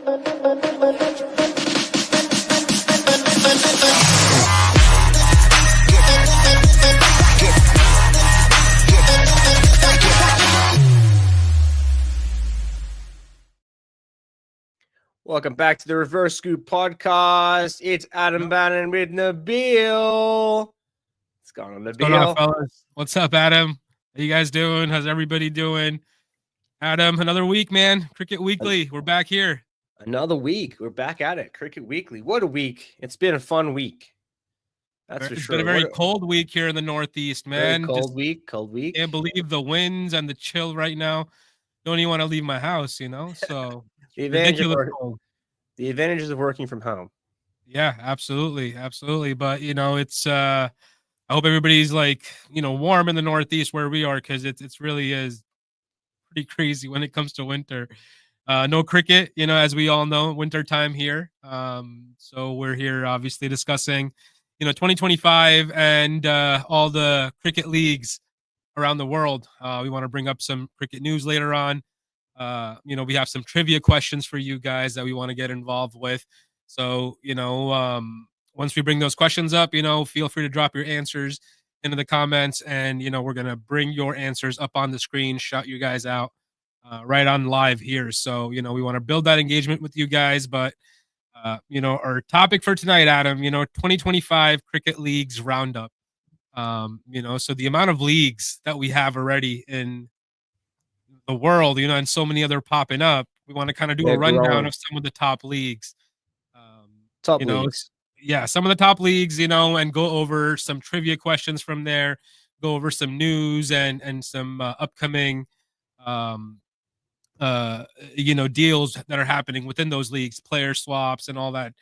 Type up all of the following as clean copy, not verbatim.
Welcome back to the Reverse Scoop podcast. It's Adam Bannon with Nabil. What's going on, Nabil? What's going on, fellas? What's up, Adam? How you guys doing? How's everybody doing? Adam, another week, man. Cricket Weekly. We're back here. Another week. We're back at it. Cricket Weekly. What a week. It's been a fun week. That's for sure. It's been a very cold week here in the Northeast, man. Cold week. Can't believe the winds and the chill right now. Don't even want to leave my house, So the advantages of working from home. Yeah, absolutely. But it's I hope everybody's warm in the Northeast where we are, because it's really is pretty crazy when it comes to winter. No cricket, as we all know, winter time here. So we're here obviously discussing 2025 and all the cricket leagues around the world. We want to bring up some cricket news later on. We have some trivia questions for you guys that we want to get involved with. So, once we bring those questions up, feel free to drop your answers into the comments, and, we're going to bring your answers up on the screen, shout you guys out right on live here. So, we want to build that engagement with you guys. But, our topic for tonight, Adam, 2025 Cricket Leagues Roundup. So the amount of leagues that we have already in the world, and so many other popping up. We want to kind of do a rundown of some of the top leagues. Top leagues. Yeah, some of the top leagues, and go over some trivia questions from there, go over some news and some upcoming, deals that are happening within those leagues, player swaps and all that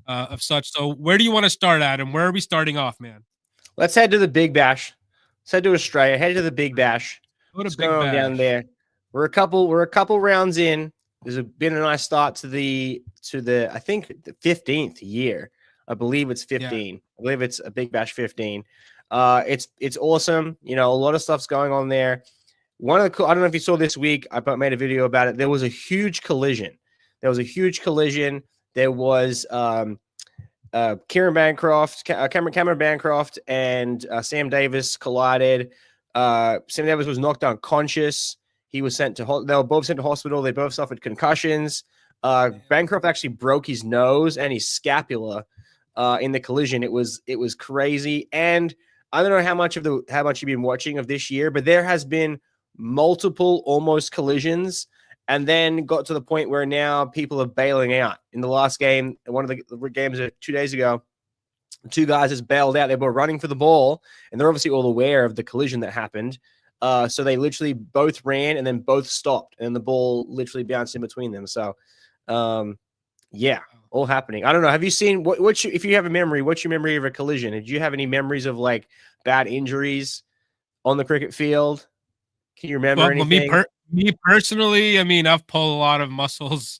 of such. So where do you want to start, Adam? Where are we starting off, man? Let's head to the Big Bash. Let's head to Australia. Head to the Big Bash. What's going on down there? We're a couple rounds in. There's been a nice start to the I think the 15th year. I believe it's 15. Yeah. I believe it's a Big Bash 15. It's awesome. A lot of stuff's going on there. I don't know if you saw this week, I made a video about it. There was a huge collision. There was Cameron Bancroft and Sam Davis collided. Sam Davis was knocked unconscious. He was they were both sent to hospital. They both suffered concussions. Bancroft actually broke his nose and his scapula in the collision. It was crazy. And I don't know how much you've been watching of this year, but there has been multiple almost collisions, and then got to the point where now people are bailing out. In the last game, one of the games 2 days ago, two guys just bailed out. They were running for the ball, and they're obviously all aware of the collision that happened. So they literally both ran and then both stopped, and the ball literally bounced in between them. So, yeah, all happening. I don't know. Have you seen if you have a memory, what's your memory of a collision? Did you have any memories of bad injuries on the cricket field? Can you remember anything? Me personally, I've pulled a lot of muscles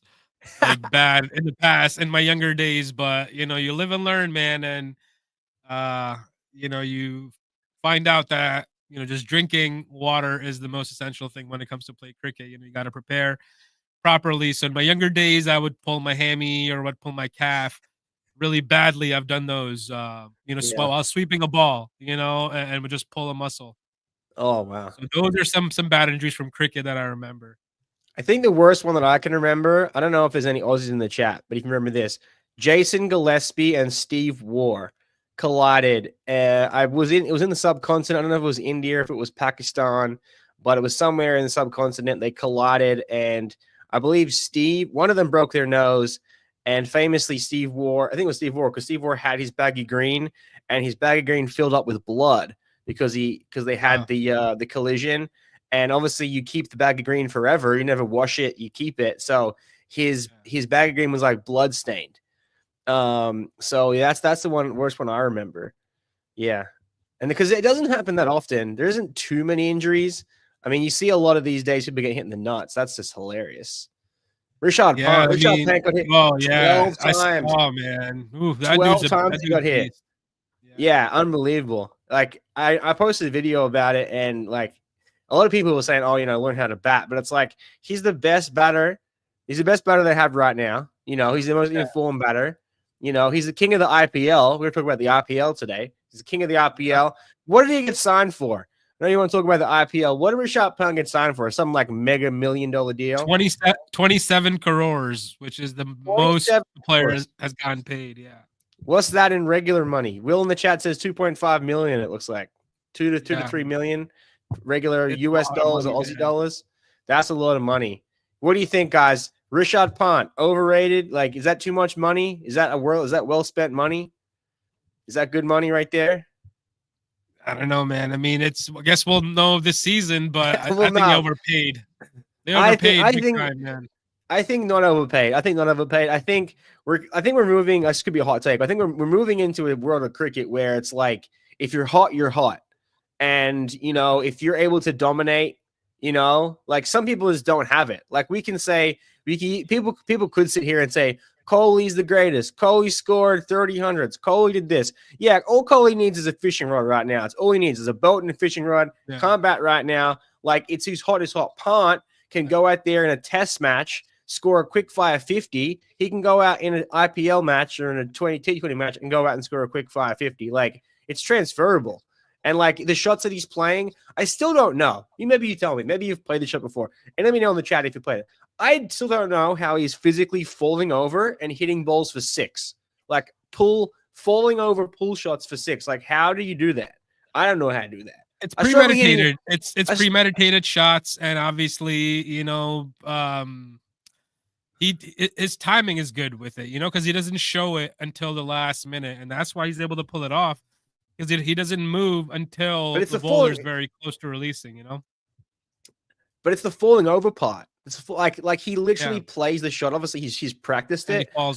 bad in the past in my younger days, but you live and learn, man. And you find out that just drinking water is the most essential thing when it comes to play cricket. You got to prepare properly. So in my younger days, I would pull my hammy or would pull my calf really badly. I've done those while I was sweeping a ball, and would just pull a muscle. Oh, wow. So those are some bad injuries from cricket that I remember. I think the worst one that I can remember, I don't know if there's any Aussies in the chat, but you can remember this. Jason Gillespie and Steve Waugh collided. It was in the subcontinent. I don't know if it was India, if it was Pakistan, but it was somewhere in the subcontinent. They collided, and I believe one of them broke their nose, and famously Steve Waugh, I think it was Steve Waugh, because Steve Waugh had his baggy green, and his baggy green filled up with blood. Because they had the collision, and obviously you keep the bag of green forever. You never wash it, you keep it. So his bag of green was blood stained. So yeah, that's the worst one I remember. Yeah, and because it doesn't happen that often, there isn't too many injuries. You see a lot of these days people get hit in the nuts. That's just hilarious. Rishad Pant got hit 12 times. Oh man, 12 times he got hit. Yeah, unbelievable. I posted a video about it, and a lot of people were saying, learn how to bat. But it's he's the best batter. He's the best batter they have right now. You know, he's the most informed batter. You know, he's the king of the IPL. We're talking about the IPL today. He's the king of the IPL. What did he get signed for? I know you want to talk about the IPL. What did Rishabh Pant get signed for? Something like mega $1 million deal? 27 crores, which is the most the player has gotten paid. Yeah. What's that in regular money? Will in the chat says 2.5 million. It looks like 2 to 3 million regular It's US dollars or Aussie dollars. That's a lot of money. What do you think, guys? Rishabh Pant, overrated? Like, is that too much money? Is that well spent money? Is that good money right there? I don't know, man. I mean, I guess we'll know this season, but I think they overpaid. They overpaid big time, man. I think not overpaid. I think we're moving. This could be a hot take. I think we're moving into a world of cricket where it's like, if you're hot, you're hot. And, you know, if you're able to dominate, you know, like some people just don't have it. Like people could sit here and say, Kohli's the greatest. Kohli scored 30 hundreds. Kohli did this. Yeah, all Kohli needs is a fishing rod right now. It's all he needs is a boat and a fishing rod. Yeah. Combat right now. Like, it's who's hot is hot. Pant can go out there in a test match, score a quick fire 50. He can go out in an IPL match or in a T20 match and go out and score a quick fire 50. Like, it's transferable. And like the shots that he's playing, I still don't know. Maybe you tell me. Maybe you've played the shot before. And let me know in the chat if you played it. I still don't know how he's physically falling over and hitting balls for 6. Like falling over pull shots for 6. Like, how do you do that? I don't know how to do that. It's premeditated. It's premeditated shots, and obviously, you know, his timing is good with it, you know, because he doesn't show it until the last minute, and that's why he's able to pull it off, because he doesn't move until the bowler is very close to releasing, you know. But it's the falling over part. It's like he literally plays the shot. Obviously, he's practiced it, but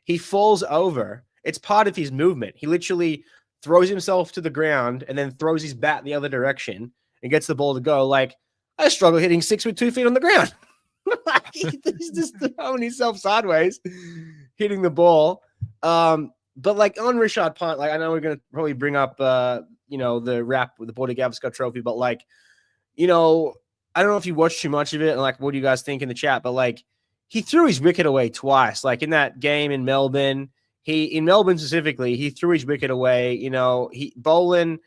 he falls over. It's part of his movement. He literally throws himself to the ground and then throws his bat the other direction and gets the ball to go. Like, I struggle hitting 6 with 2 feet on the ground. He's just throwing himself sideways, hitting the ball. But like on Rishabh Pant, like I know we're gonna probably bring up you know, the rap with the Border Gavaskar Trophy, but like, you know, I don't know if you watched too much of it and like what do you guys think in the chat, but like he threw his wicket away twice. Like in that game in Melbourne, in Melbourne specifically, he threw his wicket away. You know, Boland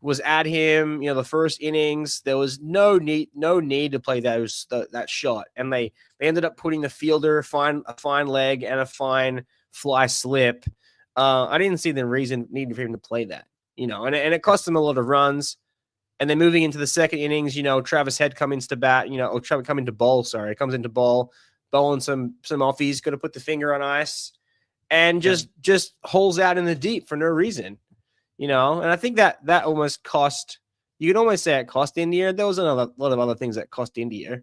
was at him, you know, the first innings. There was no need to play that shot. And they ended up putting the fielder a fine leg and a fine fly slip. I didn't see the need for him to play that, you know, and it cost him a lot of runs. And then moving into the second innings, you know, Travis Head comes into bowl, bowling some offies, going to put the finger on ice and just holes out in the deep for no reason, you know. And I think that almost cost. You can almost say it cost India. There was a lot of other things that cost India.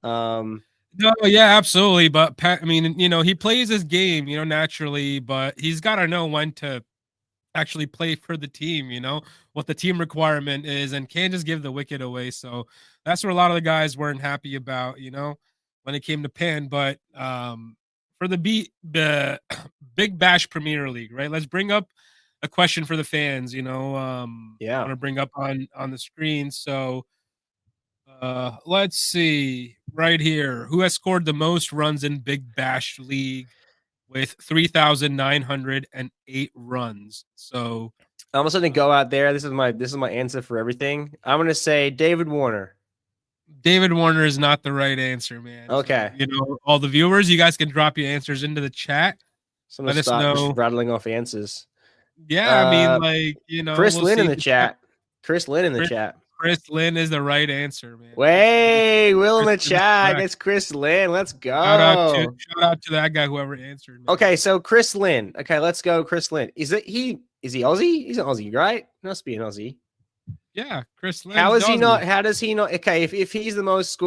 No, yeah, absolutely. But I mean, you know, he plays his game, you know, naturally, but he's got to know when to actually play for the team, you know, what the team requirement is, and can't just give the wicket away. So that's where a lot of the guys weren't happy about, you know, when it came to Pan. But for the Big Bash Premier League, right? Let's bring up a question for the fans, you know. I want to bring up on the screen. So let's see right here. Who has scored the most runs in Big Bash League with 3,908 runs? So I'm also going to go out there. This is my answer for everything. I'm going to say David Warner. David Warner is not the right answer, man. Okay. So, you know, all the viewers, you guys can drop your answers into the chat. So I'm going to start just rattling off answers. Yeah, I mean, like, you know, Chris Lynn in the chat. Chris Lynn is the right answer, man. Way, Will in the chat. It's Chris Lynn. Let's go. Shout out to that guy, whoever answered. Man. Okay, so Chris Lynn. Okay, let's go, Chris Lynn. Is he Aussie? He's an Aussie, right? Must be an Aussie. Yeah, Chris Lynn. How does he not? Okay, if he's the most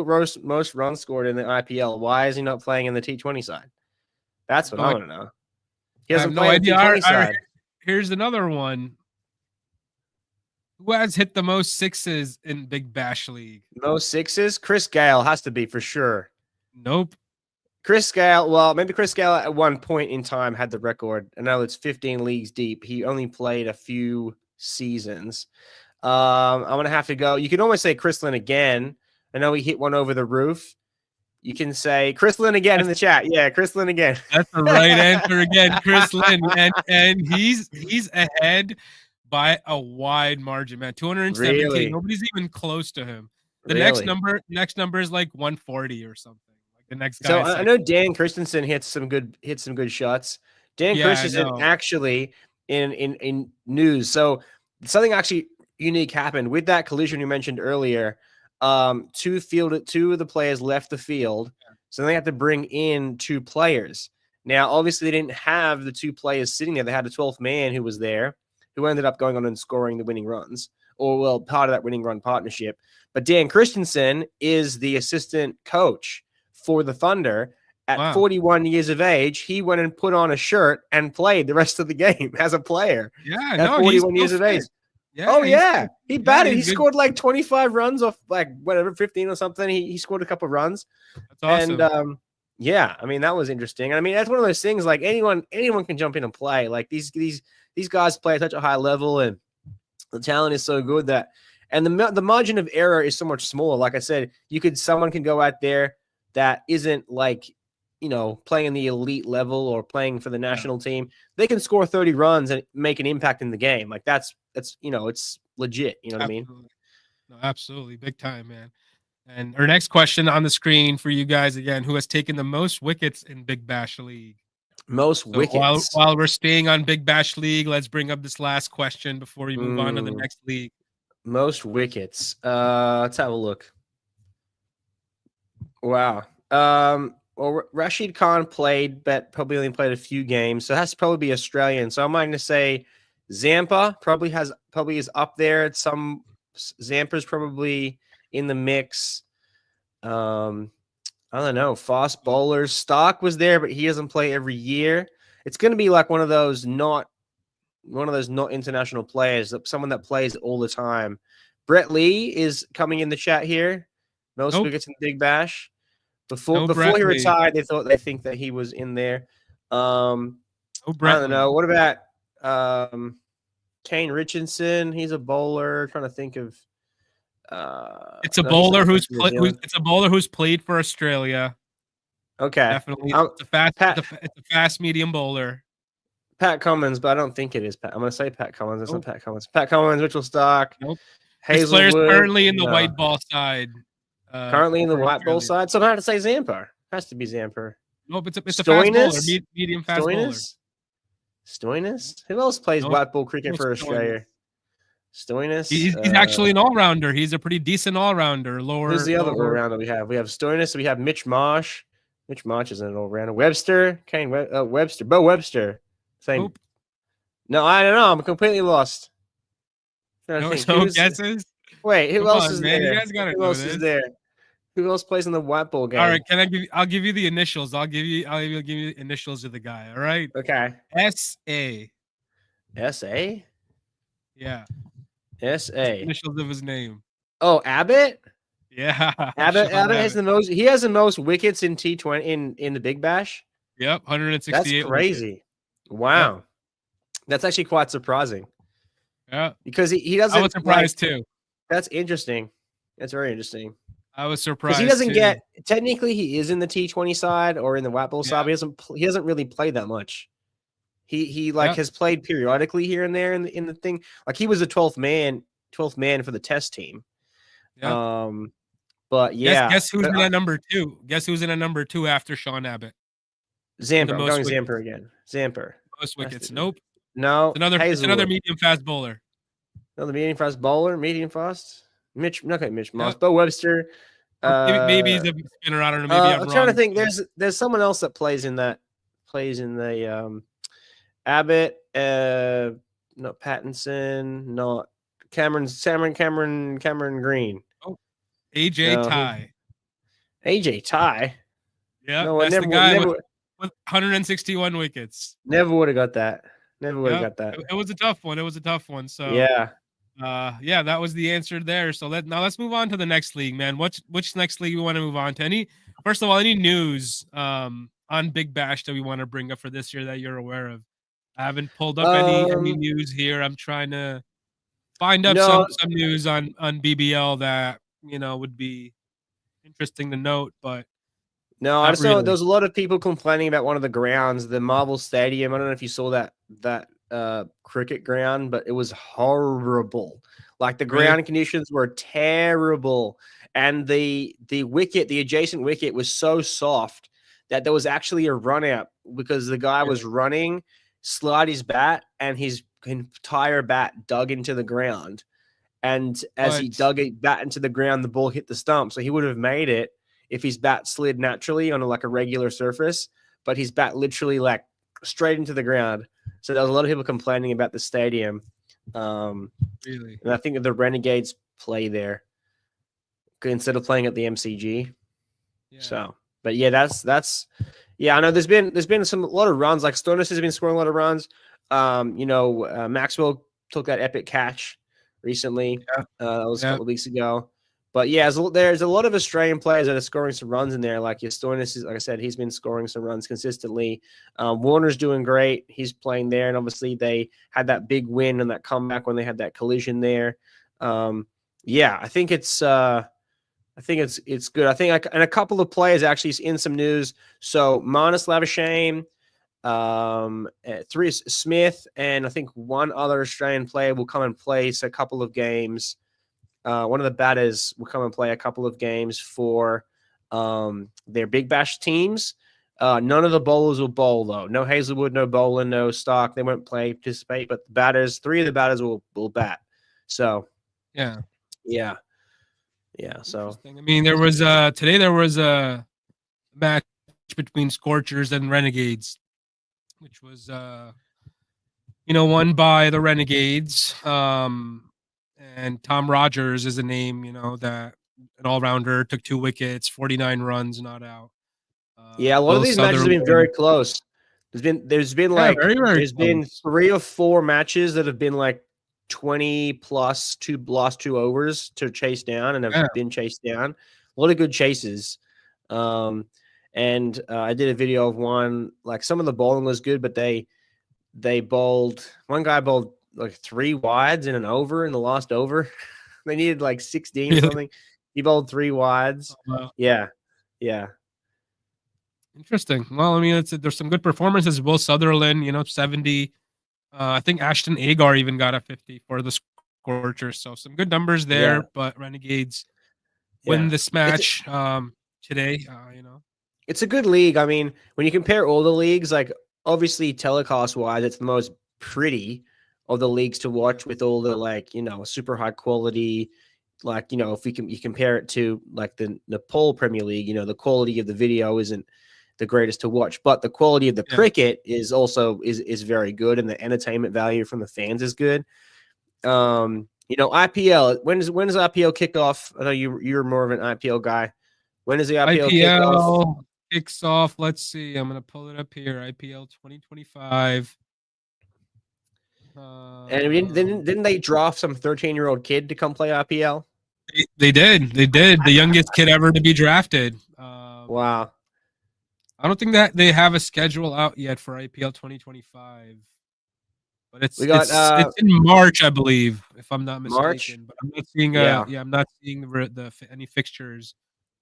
runs scored in the IPL, why is he not playing in the T20 side? That's what I want to know. He doesn't play in the T20 side. Here's another one. Who has hit the most sixes in Big Bash League? Most sixes? Chris Gale has to be for sure. Nope. Chris Gale, well, maybe Chris Gale at one point in time had the record. I know it's 15 leagues deep. He only played a few seasons. I'm going to have to go. You can almost say Chris Lynn again. I know he hit one over the roof. You can say Chris Lynn again in the chat. Yeah, Chris Lynn again. That's the right answer again, Chris Lynn, and he's ahead by a wide margin, man. 217. Really? Nobody's even close to him. The Really? next number is like 140 or something. Like the next guy. So I know Dan Christensen hit some good shots. Dan Christensen actually in news. So something actually unique happened with that collision you mentioned earlier. Two of the players left the field, so they had to bring in 2 players. Now, obviously, they didn't have the 2 players sitting there. They had a 12th man who was there, who ended up going on and scoring the winning runs, or well, part of that winning run partnership. But Dan Christensen is the assistant coach for the Thunder. At 41 years of age, he went and put on a shirt and played the rest of the game as a player. Yeah, at 41 years of age. Yeah, he batted. He scored like 25 runs off like whatever 15 or something. He scored a couple of runs. That's awesome. And yeah, I mean that was interesting. I mean that's one of those things like anyone can jump in and play. Like these guys play at such a high level, and the talent is so good that, and the margin of error is so much smaller. Like I said, someone can go out there that isn't like, playing in the elite level or playing for the national team. They can score 30 runs and make an impact in the game. Like that's it's legit. You know what I mean? No, absolutely. Big time, man. And our next question on the screen for you guys again, who has taken the most wickets in Big Bash League? Most wickets. While we're staying on Big Bash League, let's bring up this last question before we move on to the next league. Most wickets. Let's have a look. Wow. Well, Rashid Khan played, but probably only played a few games, so it has to probably be Australian. So I'm going to say Zampa probably is up there. At some Zampa's probably in the mix. I don't know. Fast bowlers. Stark was there, but he doesn't play every year. It's going to be like one of those not international players, someone that plays all the time. Brett Lee is coming in the chat here. Most wickets in the Big Bash. Before he retired, they think that he was in there. I don't know. What about Kane Richardson? He's a bowler. Trying to think of. It's a bowler who's played for Australia. Okay, definitely. It's a fast medium bowler. Pat Cummins, but I don't think it is Pat. I'm going to say Pat Cummins. It's not Pat Cummins. Pat Cummins, Mitchell Stark. Nope. Hazelwood. This player's currently in the white ball side. Currently in the white ball side. So I'm going to say Zampa. Has to be Zampa. Nope, it's a fast bowler, medium fast bowler. Stoinis? Who else plays white ball cricket for Australia? Stoinis. He's actually an all-rounder. He's a pretty decent all-rounder. Who's the other all-rounder we have? We have Stoinis. We have Mitch Marsh. Mitch Marsh isn't an all-rounder. Webster. Webster. Bo Webster. Same. Nope. No, I don't know. I'm completely lost. No guesses? Wait, who else is man. there? You guys gotta who else is there? Who else plays in the white ball game? All right, I'll give you the initials. I'll give you the initials of the guy. All right. Okay. S.A. S.A. Yeah. S.A. Initials of his name. Oh, Abbott? Yeah. Abbott has the most. He has the most wickets in T20 in the Big Bash. Yep, 168. That's crazy. Wickets. Wow. Yep. That's actually quite surprising. Yeah. Because he doesn't. I was surprised too. That's interesting. That's very interesting. I was surprised. He doesn't get technically he is in the T20 side or in the white ball side. But he doesn't really play that much. He has played periodically here and there in the thing. Like he was a 12th man for the test team. Yeah. But yeah. Guess who's in at number 2? Guess who's in at number 2 after Sean Abbott? Zampa. I'm going Zampa again. Zampa. Most wickets. Nope. No. It's another medium fast bowler. Another medium fast bowler. Medium fast. Mitch Moss. Bo Webster. Maybe he's a spinner. I don't know. Maybe I'm trying to think. There's someone else that plays in the Abbott. Not Pattinson. Not Cameron Green. Oh, AJ Ty. AJ Ty. Yeah, no, that's the guy with 161 wickets. Never would have got that. Never would have got that. It was a tough one. So yeah. That was the answer there. So let's move on to the next league, man. Which next league we want to move on to? First of all, any news on Big Bash that we want to bring up for this year that you're aware of? I haven't pulled up any news here. I'm trying to find up some news on BBL that would be interesting to note, but No, I Not just know there really. was a lot of people complaining about one of the grounds, the Marvel Stadium. I don't know if you saw that cricket ground, but it was horrible. Like the Really? ground conditions were terrible, and the wicket, the adjacent wicket, was so soft that there was actually a run out because the guy Yeah. was running, slide his bat, and his entire bat dug into the ground. And as he But dug it back into the ground, the ball hit the stump. So he would have made it if his bat slid naturally on like a regular surface, but his bat literally like straight into the ground. So there was a lot of people complaining about the stadium. really, And I think that the Renegades play there instead of playing at the MCG. yeah, So, but yeah, that's yeah. I know there's been a lot of runs. Like Stonis has been scoring a lot of runs. Maxwell took that epic catch recently. yeah, That was a yeah, couple of weeks ago. But yeah, there's a lot of Australian players that are scoring some runs in there. Like your Stoinis is, like I said, he's been scoring some runs consistently. Warner's doing great. He's playing there, and obviously they had that big win and that comeback when they had that collision there. Yeah, I think it's good. I think and a couple of players actually in some news. So Marnus Lavashane, three Smith, and I think one other Australian player will come and play a couple of games. One of the batters will come and play a couple of games for their Big Bash teams. None of the bowlers will bowl though. No Hazelwood, no Boland, no Stark. They won't participate. But the batters, three of the batters will bat. So yeah. yeah, yeah. So Interesting. I mean, there was today there was a match between Scorchers and Renegades, which was won by the Renegades. And Tom Rogers is a name, that an all rounder, took 2 wickets, 49 runs, not out. yeah, a lot of Will these matches have been very Sutherland. close. There's been Yeah, like very, very there's been close. 3 or 4 matches that have been like 20 plus last 2 overs to chase down and have Yeah. been chased down. A lot of good chases. And I did a video of one, like some of the bowling was good, but they bowled, one guy bowled like 3 wides in an over in the last over. They needed like 16 or Really. something. He bowled 3 wides. Wow. Yeah. Yeah. Interesting. Well, I mean, there's some good performances. Will Sutherland, 70. I think Ashton Agar even got a 50 for the Scorchers. So some good numbers Yeah. there. But Renegades win Yeah. this It's match today. It's a good league. I mean, when you compare all the leagues, like obviously telecast wise, it's the most pretty of the leagues to watch with all the like, super high quality. Like, if you compare it to like the Nepal Premier League, the quality of the video isn't the greatest to watch, but the quality of the Yeah. cricket is also is very good, and the entertainment value from the fans is good. IPL, when does IPL kick off? I know you're more of an IPL guy. When does the IPL kick off? IPL kicks off. Let's see. I'm going to pull it up here. IPL 2025. And didn't they draft some 13-year-old kid to come play IPL? They did. They did. The youngest kid ever to be drafted. Wow. I don't think that they have a schedule out yet for IPL 2025, but it's We got it's in March, I believe, if I'm not March. mistaken. But I'm not seeing Yeah. I'm not seeing any fixtures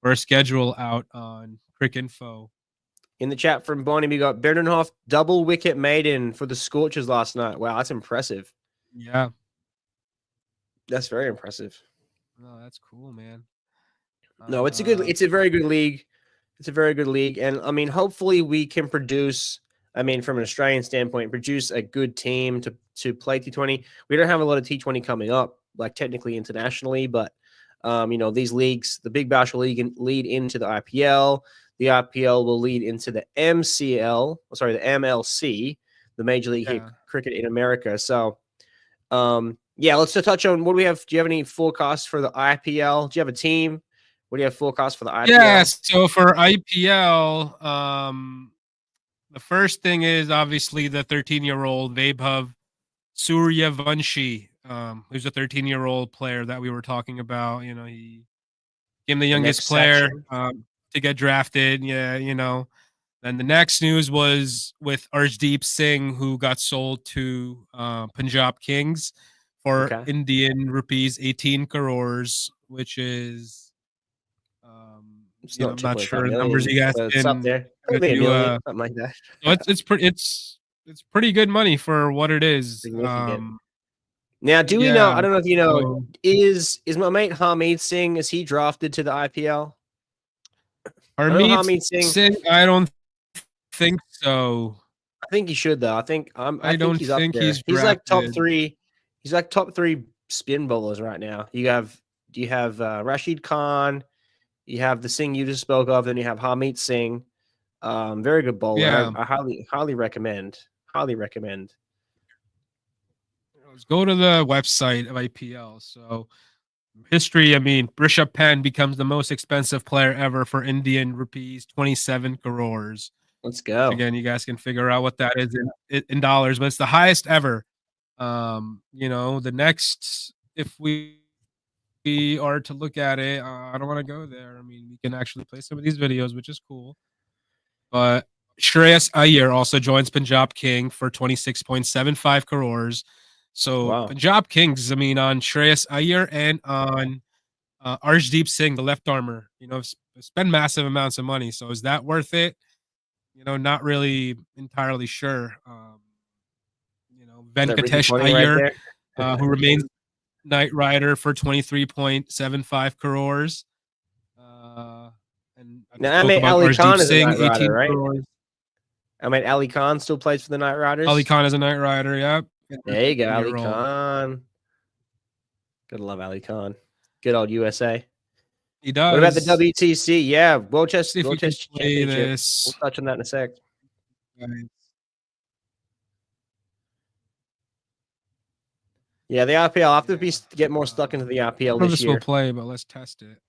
or a schedule out on Crick Info. In the chat from Bonnie, we got Berdenhoff double wicket maiden for the Scorchers last night. Wow, that's impressive. Yeah, That's very impressive. no, that's cool, man. No, it's a very good league. It's a very good league. And I mean, hopefully we can produce, I mean, from an Australian standpoint, produce a good team to play T20. We don't have a lot of T20 coming up, like technically internationally, but these leagues, the Big Bash will lead into the IPL. The IPL will lead into the the MLC, the Major League Cricket in America. So, let's touch on what do we have. Do you have any forecasts for the IPL? Do you have a team? What do you have forecast for the IPL? Yeah, so for IPL, the first thing is obviously the 13-year-old Vaibhav Suryavanshi, who's a 13-year-old player that we were talking about. He became the youngest player to get drafted. Yeah, Then the next news was with Arshdeep Singh, who got sold to Punjab Kings for Indian rupees 18 crores, which is It's You know, not I'm not 2.5 sure numbers million, you guys but it's up can there. if Maybe a you million, something like that. no, it's pretty good money for what it is. Significant. Now, do we know? Yeah. I don't know if you know. So Is my mate Harmeet Singh? Is he drafted to the IPL? I know Harmeet Harmeet Singh. Singh, I don't think so. I think he should though. I I think don't he's up think there. he's He's like top drafted. three. He's like top three spin bowlers right now. You have Rashid Khan. You have the Singh you just spoke of. Then you have Harmeet Singh. Very good bowler. Yeah. I highly recommend. Highly recommend. Let's go to the website of IPL. So history, I mean, Rishabh Pant becomes the most expensive player ever for Indian rupees, 27 crores. Let's Which go. again, you guys can figure out what that is in dollars, but it's the highest ever. You know, the next, if we are to look at it, I don't want to go there. I mean, we can actually play some of these videos, which is cool. But Shreyas Iyer also joins Punjab King for 26.75 crores. So Wow. Punjab Kings, I mean, on Shreyas Iyer and on Arshdeep Singh, the left armor, you know, spend massive amounts of money. So is that worth it? You know, not really entirely sure. You know, Is that Ricky Venkatesh Ponting right Iyer, there? who remains Knight Rider for 23.75 crores. And I just Now, I spoke mean, about Ali Arshdeep Khan is a Singh, Knight Rider, 18 right? crores. I mean, Ali Khan still plays for the Knight Ali Riders. Khan is a Knight Rider, yep. There you go, Ali year-old. Khan. Gotta love Ali Khan. Good old USA. He What about the does. WTC? Yeah, Let's see if we World can Chess play Championship. this. We'll touch on that in a sec. Yeah, the IPL. I have to get more stuck into the I IPL don't know if this this will year. play, but let's test it.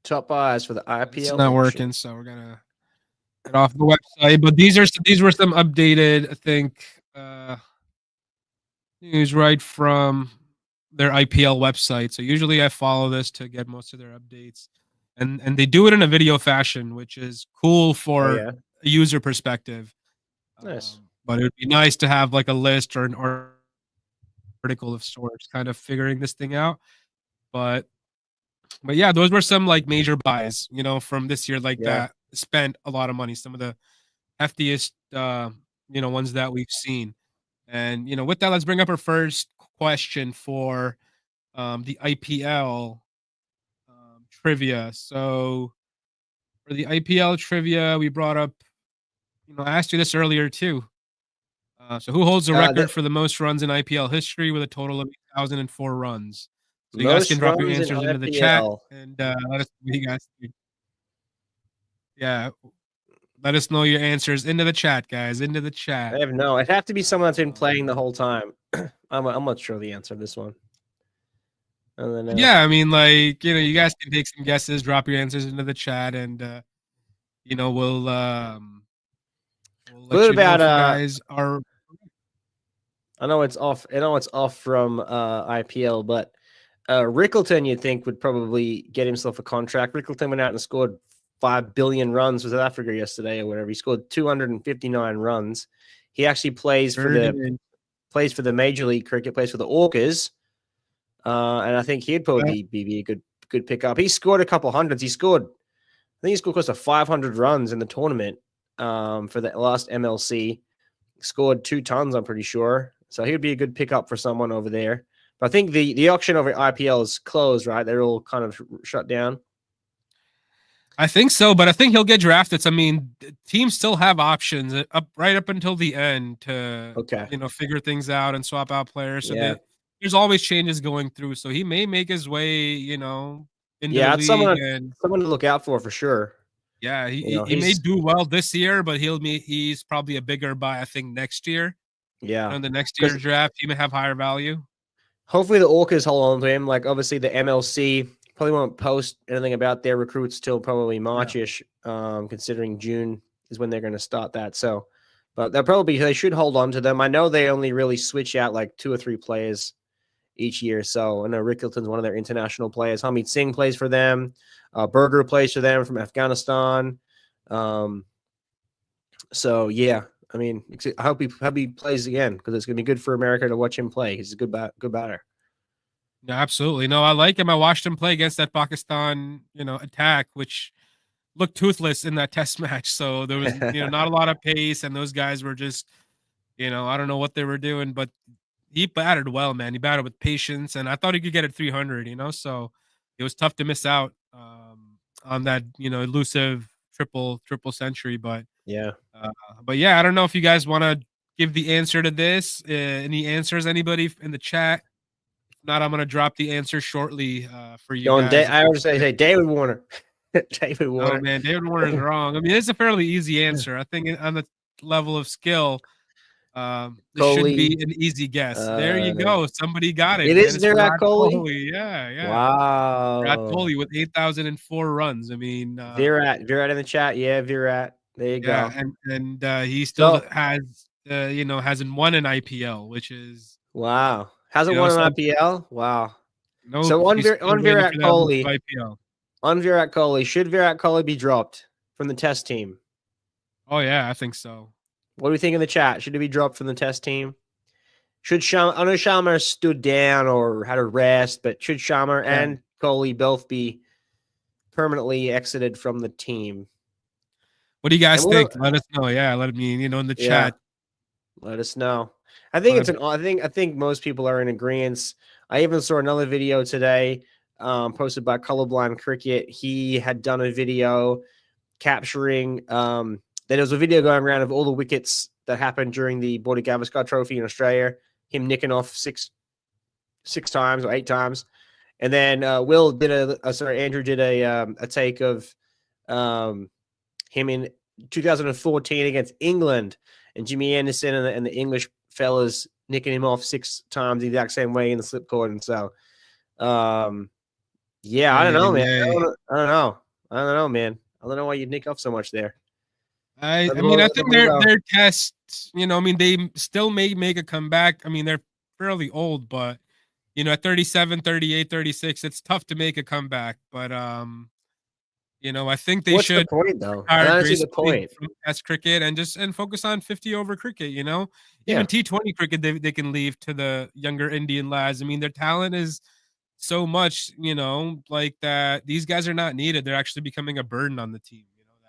Top buys for the IPL. It's not working, so we're gonna get off the website. But these were some updated, I think, news right from their IPL website. So usually I follow this to get most of their updates, and they do it in a video fashion, which is cool Oh, for yeah. a user perspective. Nice. But it would be nice to have like a list or an article of sorts, kind of figuring this thing out. But yeah, those were some like major buys, you know, from this year, like Yeah. that spent a lot of money. Some of the heftiest, you know, ones that we've seen. And you know, with that, let's bring up our first question for the IPL trivia. So for the IPL trivia, we brought up, you know, I asked you this earlier too. So who holds the record for the most runs in IPL history with a total of 8,004 runs? So you guys can Most drop your runs in answers into the chat IPL. and let us know what you guys think. Yeah, let us know your answers into the chat, guys. Into the chat. I have no. It'd have to be someone that's been playing the whole time. I'm not sure the answer to this one. I don't know. Yeah, I mean, like, you know, you guys can take some guesses, drop your answers into the chat, and you know, we'll let What you know about if you guys are. I know it's off. I know it's off from IPL, but Rickleton, you'd think, would probably get himself a contract. Rickleton went out and scored 5 billion runs for South Africa yesterday, or whatever. He scored 259 runs. He actually plays for the Major League Cricket, plays for the Orcas, and I think he'd probably be a good pickup. He scored a couple hundreds. I think he scored close to 500 runs in the tournament for the last MLC. Scored 2 tons, I'm pretty sure. So he would be a good pickup for someone over there. But I think the auction over IPL is closed, right? They're all kind of shut down. I think so, but I think he'll get drafted. So, I mean, teams still have options right up until the end to you know, figure things out and swap out players. So there's always changes going through. So he may make his way, you know, into the that's league and someone to look out for sure. Yeah, he may do well this year, but he's probably a bigger buy, I think, next year. Yeah. On the next year's draft, he may have higher value. Hopefully the Orcas hold on to him. Like, obviously the MLC probably won't post anything about their recruits till probably March-ish, considering June is when they're going to start that. So, but they should hold on to them. I know they only really switch out like 2 or 3 players each year. So I know Rickleton's one of their international players. Harmeet Singh plays for them. Berger plays for them from Afghanistan. So yeah, I mean, I hope he plays again because it's going to be good for America to watch him play. He's a good batter. Yeah, absolutely. No, I like him. I watched him play against that Pakistan, attack, which looked toothless in that test match. So there was, not a lot of pace, and those guys were just, I don't know what they were doing, but he batted well, man. He batted with patience, and I thought he could get at 300, so it was tough to miss out on that, elusive triple century. Yeah. But yeah, I don't know if you guys want to give the answer to this. Any answers, anybody in the chat? If not, I'm going to drop the answer shortly for you guys. I would say David Warner. David Oh Warner. man, David Warner is wrong. I mean, it's a fairly easy answer. I think on the level of skill, this should be an easy guess. There you go. Somebody got it. It man. is It's Virat Kohli. Yeah, yeah. Virat Wow. Kohli with 8,004 runs. I mean, Virat in the chat. Yeah, Virat. There you go. And he still has hasn't won an IPL, which is wow. Hasn't won an IPL. Wow. No, so on Virat Kohli, should Virat Kohli be dropped from the test team? Oh yeah, I think so. What do we think in the chat? Should he be dropped from the test team? Should I know Sharma stood down or had a rest, but should Sharma and Kohli both be permanently exited from the team? What do you guys think? Let us know. Yeah, let me, in the chat. Let us know. I think I think most people are in agreement. I even saw another video today posted by Colorblind Cricket. He had done a video capturing there was a video going around of all the wickets that happened during the Border Gavaskar Trophy in Australia, him nicking off six times or 8 times. And then Andrew did a take of him in 2014 against England, and Jimmy Anderson and the English fellas nicking him off 6 times the exact same way in the slip cord. And so, I don't know, man. I don't know, man. I don't know why you'd nick off so much there. I mean, I think their tests, they still may make a comeback. I mean, they're fairly old, but, at 37, 38, 36, it's tough to make a comeback. But, I think they should. What's the point, though? I don't see the point. From Test cricket and focus on 50 over cricket, Even T20 cricket, they can leave to the younger Indian lads. I mean, their talent is so much, like that. These guys are not needed. They're actually becoming a burden on the team.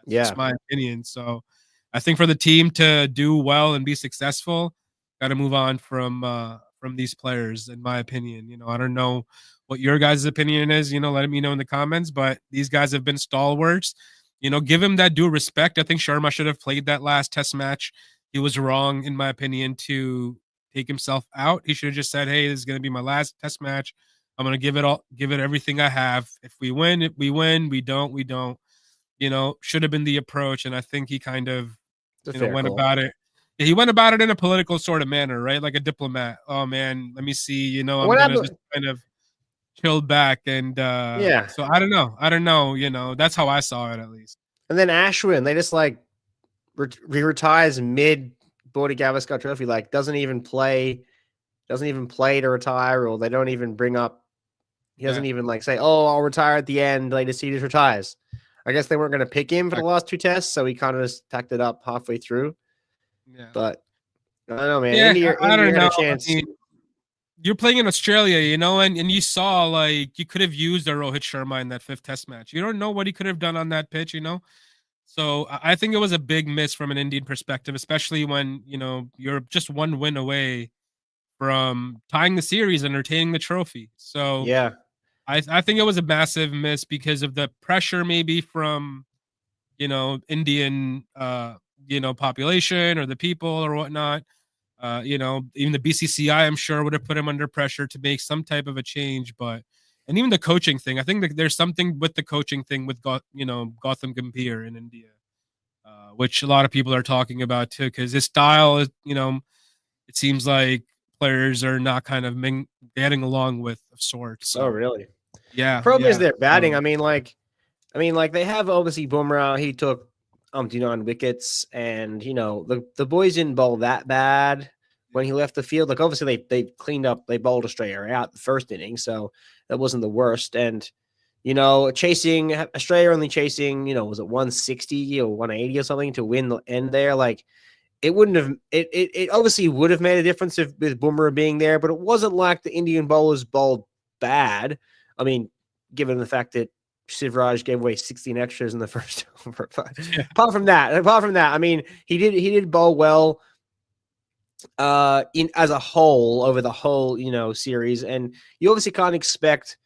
That's my opinion. So I think for the team to do well and be successful, got to move on from these players, in my opinion. I don't know what your guys' opinion is, let me know in the comments, but these guys have been stalwarts. Give him that due respect. I think Sharma should have played that last test match. He was wrong, in my opinion, to take himself out. He should have just said, hey, this is going to be my last test match. I'm going to give it everything I have. If we win, we win. We don't, we don't. Should have been the approach. And I think he kind of went about it. Yeah, he went about it in a political sort of manner, right? Like a diplomat. Oh man, let me see. I'm gonna just kind of chilled back and So I don't know. That's how I saw it, at least. And then Ashwin, they just retires mid Border Gavaskar Trophy, doesn't even play to retire, or they don't even bring up. He doesn't even say, "Oh, I'll retire at the end." He just retires. I guess they weren't going to pick him for the last 2 tests, so he kind of just tacked it up halfway through. Yeah, but I don't know, man. Yeah, India I don't know. A chance. I mean, you're playing in Australia, and you saw you could have used a Rohit Sharma in that 5th test match. You don't know what he could have done on that pitch, So I think it was a big miss from an Indian perspective, especially when you're just 1 win away from tying the series and retaining the trophy. So yeah. I think it was a massive miss because of the pressure, maybe from, Indian, population or the people or whatnot. Even the BCCI, I'm sure, would have put him under pressure to make some type of a change. And even the coaching thing, I think that there's something with the coaching thing with, Gautam Gambhir in India, which a lot of people are talking about too, because his style is, it seems like players are not kind of getting along with, of sorts. So. Oh, really? Yeah. Problem is their batting. I mean, they have obviously Bumrah. He took 9 wickets, and the boys didn't bowl that bad when he left the field. Obviously they cleaned up. They bowled Australia out the first inning, so that wasn't the worst. And chasing Australia, only chasing was it 160 or 180 or something to win the end there. It wouldn't have. It obviously would have made a difference with Bumrah being there, but it wasn't like the Indian bowlers bowled bad. I mean, given the fact that Sivraj gave away 16 extras in the first over. Yeah. Apart from that, I mean, he did bowl well in as a whole over the whole series, and you obviously can't expect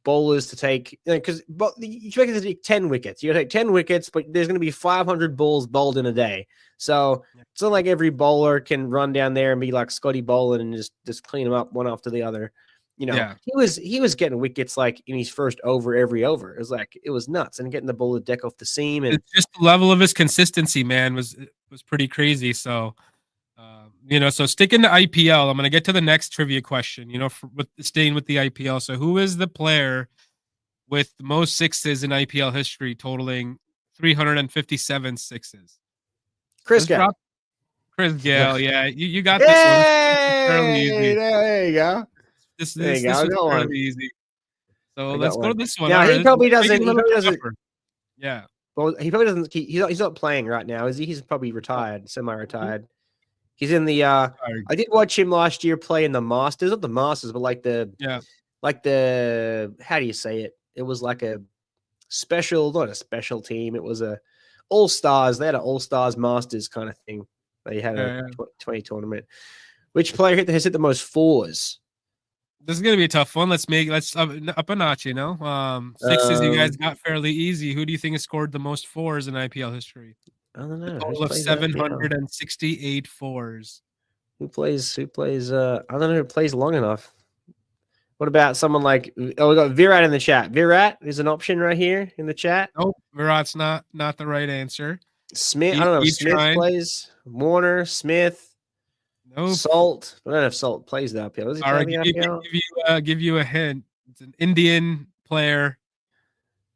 bowlers to take, because you expect it to take 10 wickets. You take 10 wickets, but there's going to be 500 balls bowled in a day, so it's not like every bowler can run down there and be like Scotty Boland and just clean them up one after the other. He was getting wickets like in his first over every over. It was nuts, and getting the bowler deck off the seam, and just the level of his consistency, man, was pretty crazy. So, so sticking to IPL, I'm going to get to the next trivia question. Staying with the IPL. So, who is the player with the most sixes in IPL history, totaling 357 sixes? Chris Gale. Chris Gale, yeah, you got this one. It's fairly easy. There you go. This was fairly easy. So let's go to this one. Now he probably doesn't. Yeah. Well, he probably doesn't. He's not playing right now, is he? He's probably retired, semi-retired. He's in the. I did watch him last year play in the Masters, not the Masters, but like the how do you say it? It was like a special, not a special team. It was a All Stars. They had an All Stars Masters kind of thing. They had a 20 tournament. Which player has hit the most fours? This is gonna be a tough one. Let's up a notch. Sixes you guys got fairly easy. Who do you think has scored the most fours in IPL history? I don't know. A total of 768 fours. Who plays? I don't know who plays long enough. What about someone like? Oh, we got Virat in the chat. Virat is an option right here in the chat. Nope, Virat's not the right answer. Smith. I don't know if Smith plays. Warner, Smith. Nope. Salt. I don't know if Salt plays the IPL. Does he play the IPL? Give you a hint. It's an Indian player.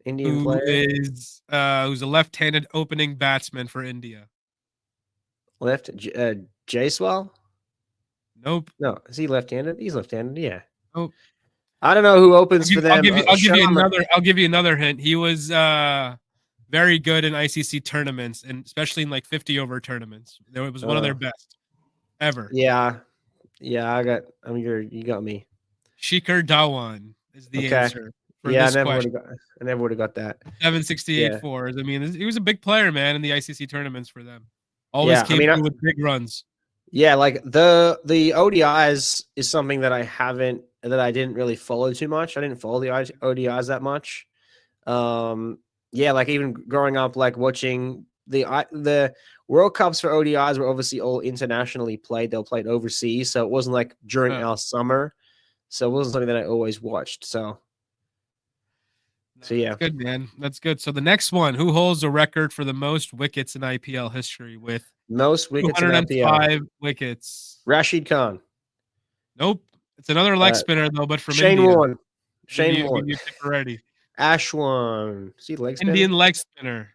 Who's a left-handed opening batsman for India. Jaiswal? Nope. No, is he left-handed? He's left-handed. Yeah. Nope. I don't know who opens for them. I'll give you another hint. He was very good in ICC tournaments, and especially in like 50-over tournaments. It was one of their best ever. Yeah. You got me. Shikhar Dhawan is the answer. I never would have got that. 768 fours. I mean, he was a big player, man, in the ICC tournaments for them. Always came through with big runs. Yeah, like the ODIs is something that I didn't really follow too much. I didn't follow the ODIs that much. Like even growing up, like watching the World Cups for ODIs were obviously all internationally played. They were played overseas, so it wasn't like during our summer. So it wasn't something that I always watched. So yeah. That's good, man. That's good. So the next one, who holds the record for the most wickets in IPL history with most wickets in IPL? 205 wickets. Rashid Khan. Nope. It's another leg spinner though, but from Shane India. Warne. Shane Warne. Already. Ashwan. Is he leg spinner? Indian leg spinner.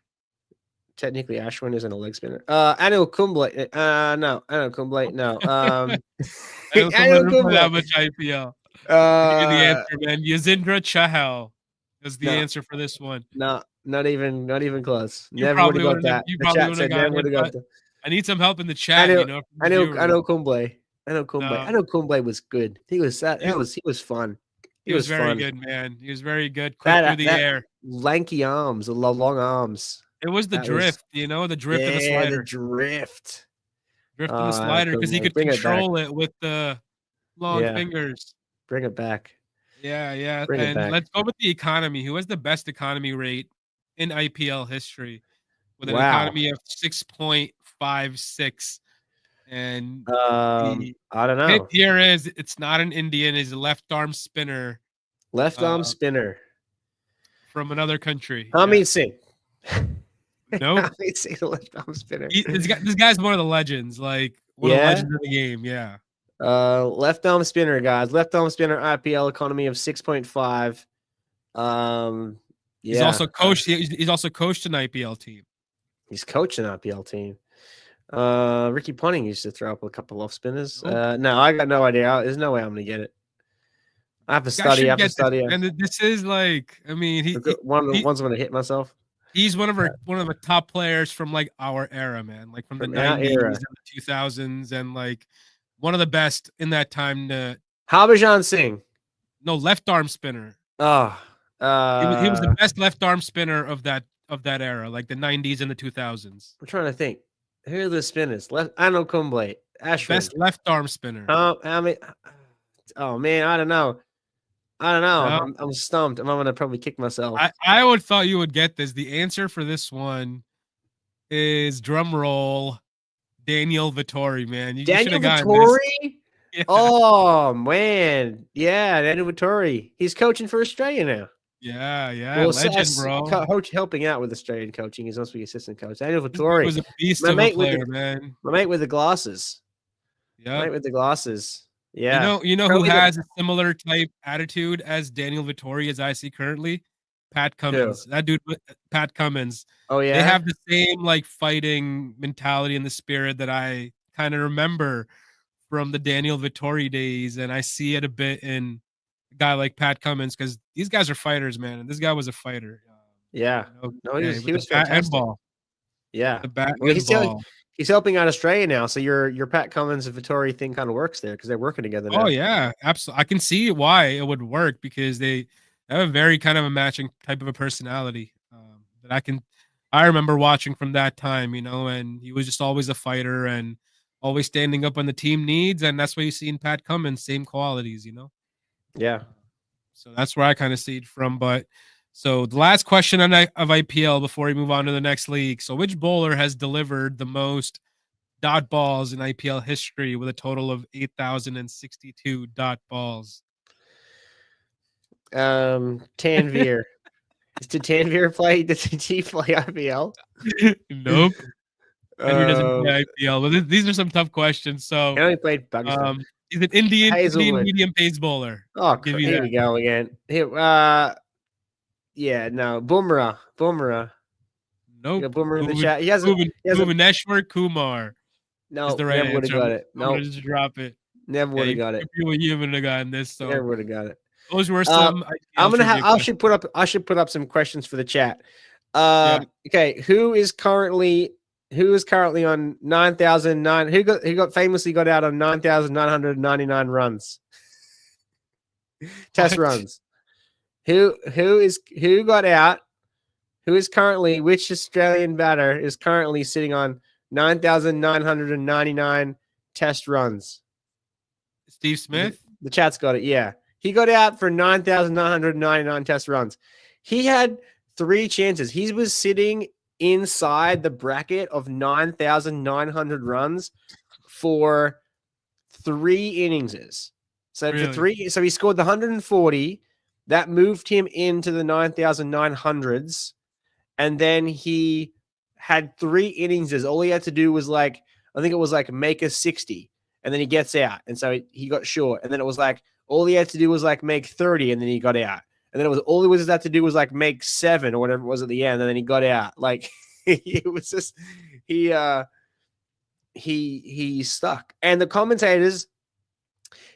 Technically, Ashwin isn't a leg spinner. Anil Kumble. No. Anil Kumble. No. Anil Kumble. That much IPL. Give you the answer, man. Yuzindra Chahal is the answer for this one. No, not even close. Never would have got that. You probably would have got that. I need some help in the chat. Anil Kumble. Anil Kumble was good. He was fun. He was very good, man. He was very good. Quick through the air. Lanky arms, the long arms. It was the drift, the drift of the slider. The drift. Drift of the slider, because he could control it with the long fingers. Bring it back. Yeah. And let's go with the economy. Who has the best economy rate in IPL history with an economy of 6.56? And I don't know. Hit here is it's not an Indian, he's a left arm spinner. Left arm spinner. From another country. Harmeet Singh. Nope. He's a left arm spinner. This guy's one of the legends, like one of the legends of the game. Yeah. Left arm spinner, guys. Left arm spinner IPL economy of 6.5. He's also coached. He's also coached an IPL team. He's coached an IPL team. Ricky Ponting used to throw up a couple off spinners. No, I got no idea. There's no way I'm gonna get it. I have to study. And this is like, I mean, one of the ones I'm gonna hit myself. He's one of the top players from like our era, man. Like from the 90s and the 2000s, and like one of the best in that time. Harbhajan Singh. No, left arm spinner. Oh, He was the best left arm spinner of that era, like the 90s and the 2000s. I'm trying to think. Who are the spinners? Left Arnold Kumble, Ashwin. Best left arm spinner. How many? Oh man, I don't know. No. I'm stumped. I'm gonna probably kick myself. I would thought you would get this. The answer for this one is drum roll, Daniel Vittori, man. You should have gotten this. Yeah. Oh man, yeah, Daniel Vittori. He's coaching for Australia now. Yeah, well, legend, bro. Helping out with Australian coaching. He's supposed to be assistant coach. Daniel Vittori He was a beast of a player, man. My mate with the glasses. Yeah, mate with the glasses. Yeah, you know who has a similar type attitude as Daniel Vittori as I see currently? Pat Cummins. That dude, Pat Cummins. Oh yeah, they have the same like fighting mentality and the spirit that I kind of remember from the Daniel Vittori days, and I see it a bit in a guy like Pat Cummins because these guys are fighters, man. And this guy was a fighter. Yeah, no, he was fantastic. Ball. Yeah, the bat and ball. He's helping out Australia now, so your Pat Cummins and Vittori thing kind of works there because they're working together now. Oh yeah, absolutely. I can see why it would work because they have a very kind of a matching type of a personality that I remember watching from that time, and he was just always a fighter and always standing up when the team needs, and that's what you see in Pat Cummins, same qualities, Yeah. So that's where I kind of see it from. But so the last question of IPL before we move on to the next league. So which bowler has delivered the most dot balls in IPL history with a total of 8,062 dot balls? Tanvir. Did Tanvir play? Did he play IPL? Nope. Tanvir doesn't play IPL. But these are some tough questions. So he only played Pakistan. He's an Indian medium pace bowler. Oh, here we go again. Here, yeah, no, Bumrah. Nope. Bumrah in the chat. He has Bhuvaneshwar Kumar. No, never would have got it. No, just drop it. Never would have got it. You wouldn't have gotten this. So never would have got it. Those were some. I should put up some questions for the chat. Okay, who is currently on 9,009? Who famously got out on 9,999 runs? Test runs. Who got out? Which Australian batter is currently sitting on 9,999 test runs? Steve Smith? The chat's got it. Yeah. He got out for 9,999 test runs. He had 3 chances. He was sitting inside the bracket of 9,900 runs for 3 innings. So really? So he scored the 140. That moved him into the 9,900s. And then he had 3 innings. All he had to do was I think it was make a 60. And then he gets out. And so he got short. And then it was all he had to do was make 30. And then he got out. And then all he was had to do was make 7 or whatever it was at the end. And then he got out. It was just, he stuck. And the commentators,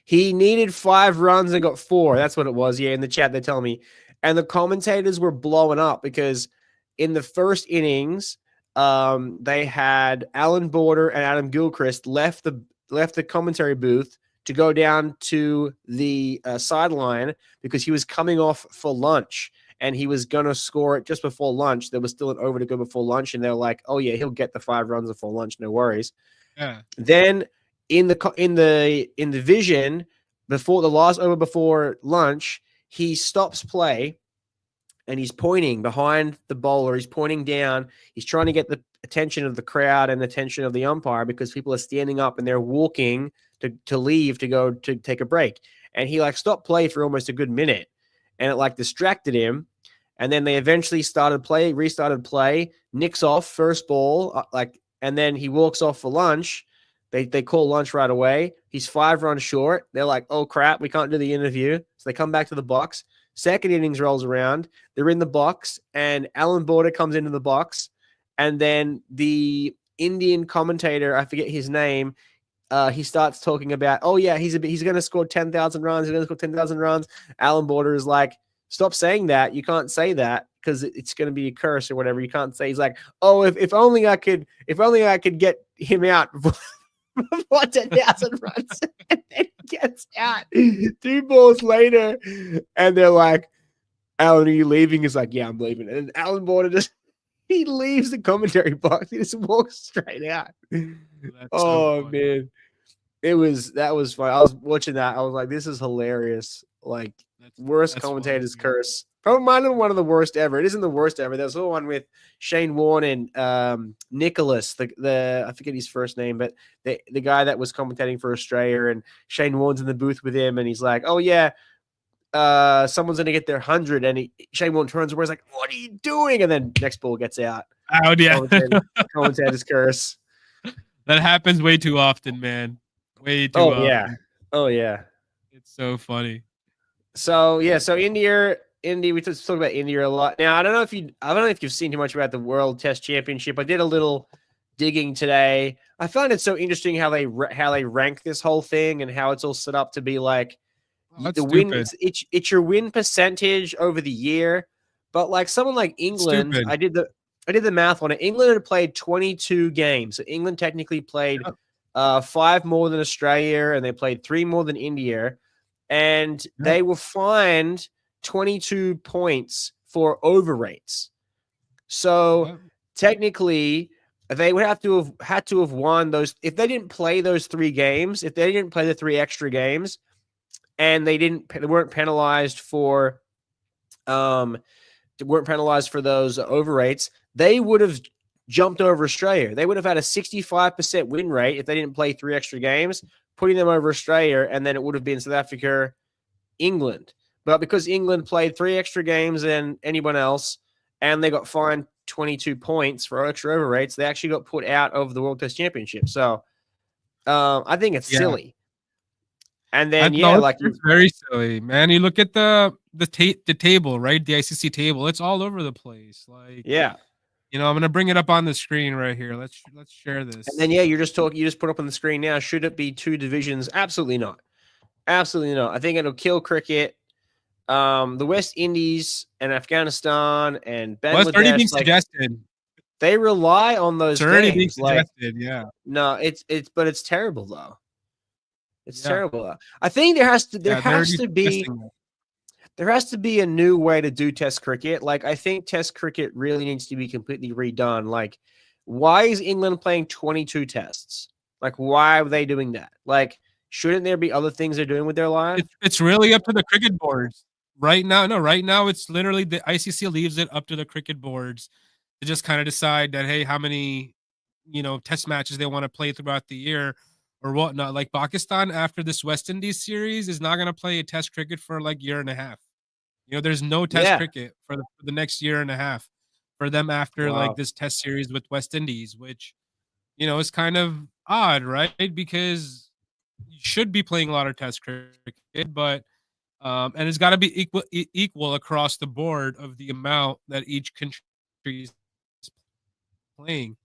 he needed 5 runs and got 4. That's what it was. Yeah, in the chat, they tell me. And the commentators were blowing up because in the first innings, they had Alan Border and Adam Gilchrist left the commentary booth to go down to the sideline because he was coming off for lunch and he was going to score it just before lunch. There was still an over to go before lunch. And they're like, oh yeah, he'll get the 5 runs before lunch. No worries. Yeah. Then in the vision before the last over before lunch, he stops play and he's pointing behind the bowler. He's pointing down. He's trying to get the attention of the crowd and attention of the umpire because people are standing up and they're walking to leave to go to take a break. And he stopped play for almost a good minute and it distracted him. And then they eventually restarted play, nicks off first ball, and then he walks off for lunch. They call lunch right away. He's 5 runs short. They're like, oh crap, we can't do the interview. So they come back to the box. Second innings rolls around. They're in the box and Alan Border comes into the box. And then the Indian commentator, I forget his name, he starts talking about, oh yeah, he's going to score 10,000 runs. He's going to score 10,000 runs. Alan Border is like, stop saying that. You can't say that because it's going to be a curse or whatever. You can't say. He's like, oh, if only I could get him out before 10,000 runs, and then he gets out 2 balls later, and they're like, "Alan, are you leaving?" He's like, "Yeah, I'm leaving." And Alan Border he leaves the commentary box. He just walks straight out. That's so Oh funny. man, that was fun. I was watching that. I was like, "This is hilarious!" Like worst That's funny, commentator's dude. curse. Probably mine is one of the worst ever. It isn't the worst ever. There's the one with Shane Warne and Nicholas, the I forget his first name, but the guy that was commentating for Australia, and Shane Warne's in the booth with him, and he's like, "Oh yeah, someone's gonna get their 100," and Shane Warne turns around, he's like, "What are you doing?" And then next ball gets out. Oh yeah. Commentator's curse. That happens way too often, man. Way too Oh yeah. often. Oh yeah. It's so funny. So yeah, so India, we talk about India a lot. Now I don't know if you've seen too much about the World Test Championship. I did a little digging today. I found it so interesting how they rank this whole thing and how it's all set up to be like Oh, that's the win. stupid. It's your win percentage over the year. But like someone like England, Stupid. I did the math on it. England had played 22 games. So England technically played 5 more than Australia, and they played 3 more than India. And they were fined 22 points for over rates. So technically, they would have to have won those if they didn't play those 3 games. If they didn't play the 3 extra games, and they weren't penalized for those over rates, they would have jumped over Australia. They would have had a 65% win rate if they didn't play 3 extra games, putting them over Australia, and then it would have been South Africa, England. But because England played 3 extra games than anyone else, and they got fined 22 points for extra over rates, they actually got put out of the World Test Championship. So I think it's silly. And then it's very silly, man. You look at the table, right? The ICC table. It's all over the place. Like, I'm gonna bring it up on the screen right here. Let's share this. And then you just put up on the screen now. Should it be 2 divisions? Absolutely not. Absolutely not. I think it'll kill cricket. The West Indies and Afghanistan and Bangladesh. Well, it's already being suggested. They rely on those games. It's already being suggested, yeah. No, but it's terrible though. It's terrible. I think there has to be a new way to do Test cricket. Like I think Test cricket really needs to be completely redone. Like, why is England playing 22 tests? Like, why are they doing that? Like, shouldn't there be other things they're doing with their lives? It's really up to the cricket boards right now. No, right now it's literally the ICC leaves it up to the cricket boards to just kind of decide that, hey, how many test matches they want to play throughout the year or whatnot. Like Pakistan, after this West Indies series, is not going to play a test cricket for like year and a half. There's no test cricket for the next year and a half for them after like this test series with West Indies, which, is kind of odd, right? Because you should be playing a lot of test cricket, but and it's got to be equal across the board of the amount that each country is playing.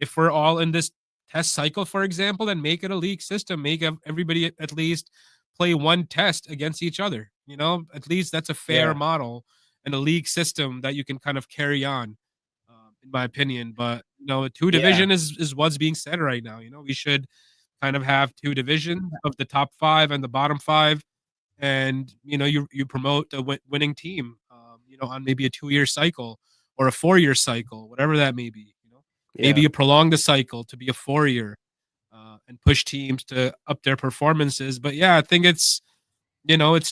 If we're all in this test cycle, for example, then make it a league system. Make everybody at least play 1 test against each other. At least that's a fair model and a league system that you can kind of carry on, in my opinion. But a 2 division is what's being said right now. We should kind of have 2 divisions of the top 5 and the bottom 5, and you promote the winning team, on maybe a 2-year cycle or a 4-year cycle, whatever that may be. Maybe you prolong the cycle to be a 4-year, and push teams to up their performances. But I think it's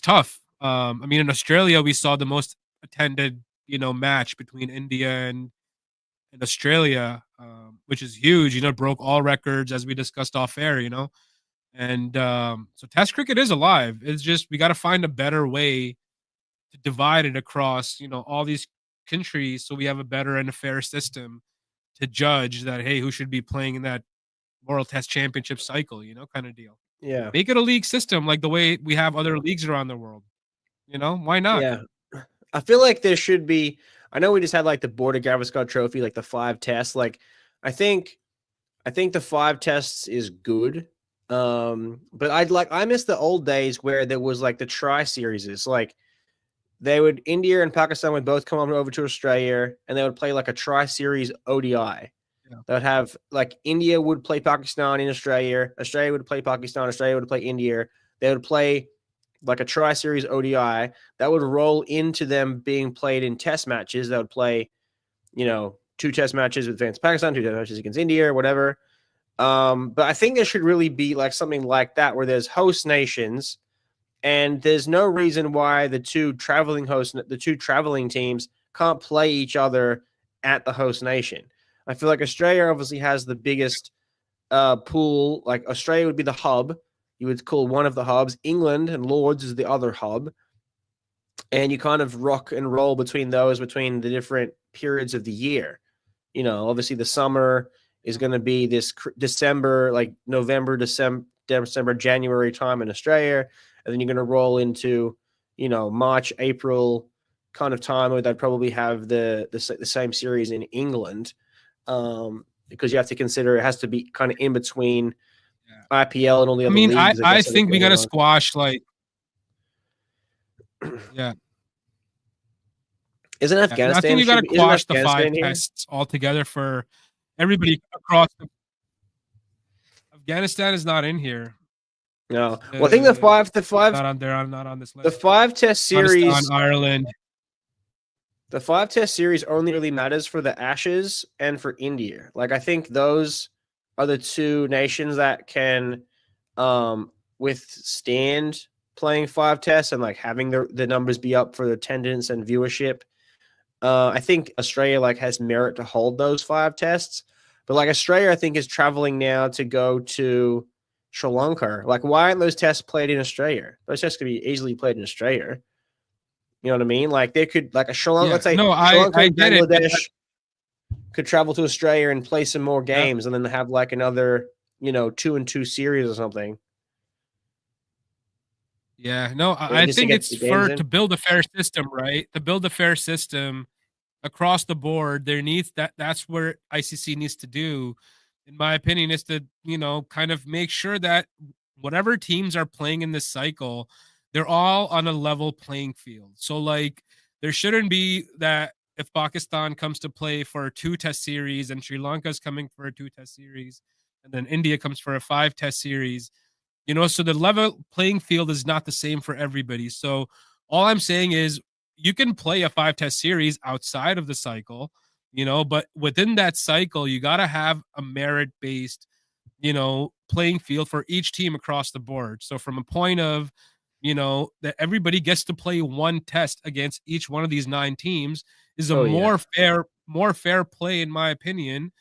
tough. In Australia, we saw the most attended match between India and Australia, which is huge. Broke all records, as we discussed off air. And so Test cricket is alive. It's just we got to find a better way to divide it across all these countries, so we have a better and a fair system to judge that, hey, who should be playing in that World Test Championship cycle, kind of deal. Yeah. Make it a league system like the way we have other leagues around the world. Why not? Yeah. I feel like there should be. I know we just had like the Border Gavaskar Trophy, like the 5 tests. Like, I think the 5 tests is good. But I miss the old days where there was like the tri series. It's like India and Pakistan would both come over to Australia and they would play like a tri series ODI. Yeah. They would have like India would play Pakistan in Australia. Australia would play Pakistan. Australia would play India. They would play like a tri-series ODI that would roll into them being played in test matches. That would play, 2 test matches against Pakistan, 2 test matches against India, or whatever. But I think there should really be like something like that where there's host nations, and there's no reason why the two traveling teams can't play each other at the host nation. I feel like Australia obviously has the biggest pool. Like Australia would be the hub. You would call one of the hubs. England and Lords is the other hub. And you kind of rock and roll between the different periods of the year. Obviously the summer is going to be this December, like November, December, January time in Australia. And then you're going to roll into, March, April kind of time where they'd probably have the same series in England. Because you have to consider it has to be kind of in between IPL and all the other leagues. I think we got to squash like, yeah. Isn't Afghanistan? I think you got to quash the 5 tests altogether for everybody across. Afghanistan is not in here. No, well, I think the five not on there. I'm not on this list. The 5 test series, Pakistan, Ireland. The 5 test series only really matters for the Ashes and for India. Like I think those are the 2 nations that can withstand playing 5 tests and like having the numbers be up for attendance and viewership. I think Australia like has merit to hold those 5 tests, but like Australia, I think is traveling now to go to Sri Lanka. Like, why aren't those tests played in Australia? Those tests could be easily played in Australia. You know what I mean? Like they could, like a Sri Lanka, let's say Sri Lanka and Bangladesh could travel to Australia and play some more games, and then have like another, 2-2 series or something. Yeah, no, I think it's to build a fair system, right? To build a fair system across the board, that's where ICC needs to do, in my opinion, is to, kind of make sure that whatever teams are playing in this cycle, they're all on a level playing field. So like there shouldn't be that if Pakistan comes to play for a 2-test series and Sri Lanka is coming for a 2-test series and then India comes for a 5-test series, so the level playing field is not the same for everybody. So all I'm saying is you can play a 5-test series outside of the cycle, but within that cycle, you got to have a merit-based, playing field for each team across the board. So from a point of, that everybody gets to play 1 test against each one of these 9 teams is a more fair play, in my opinion.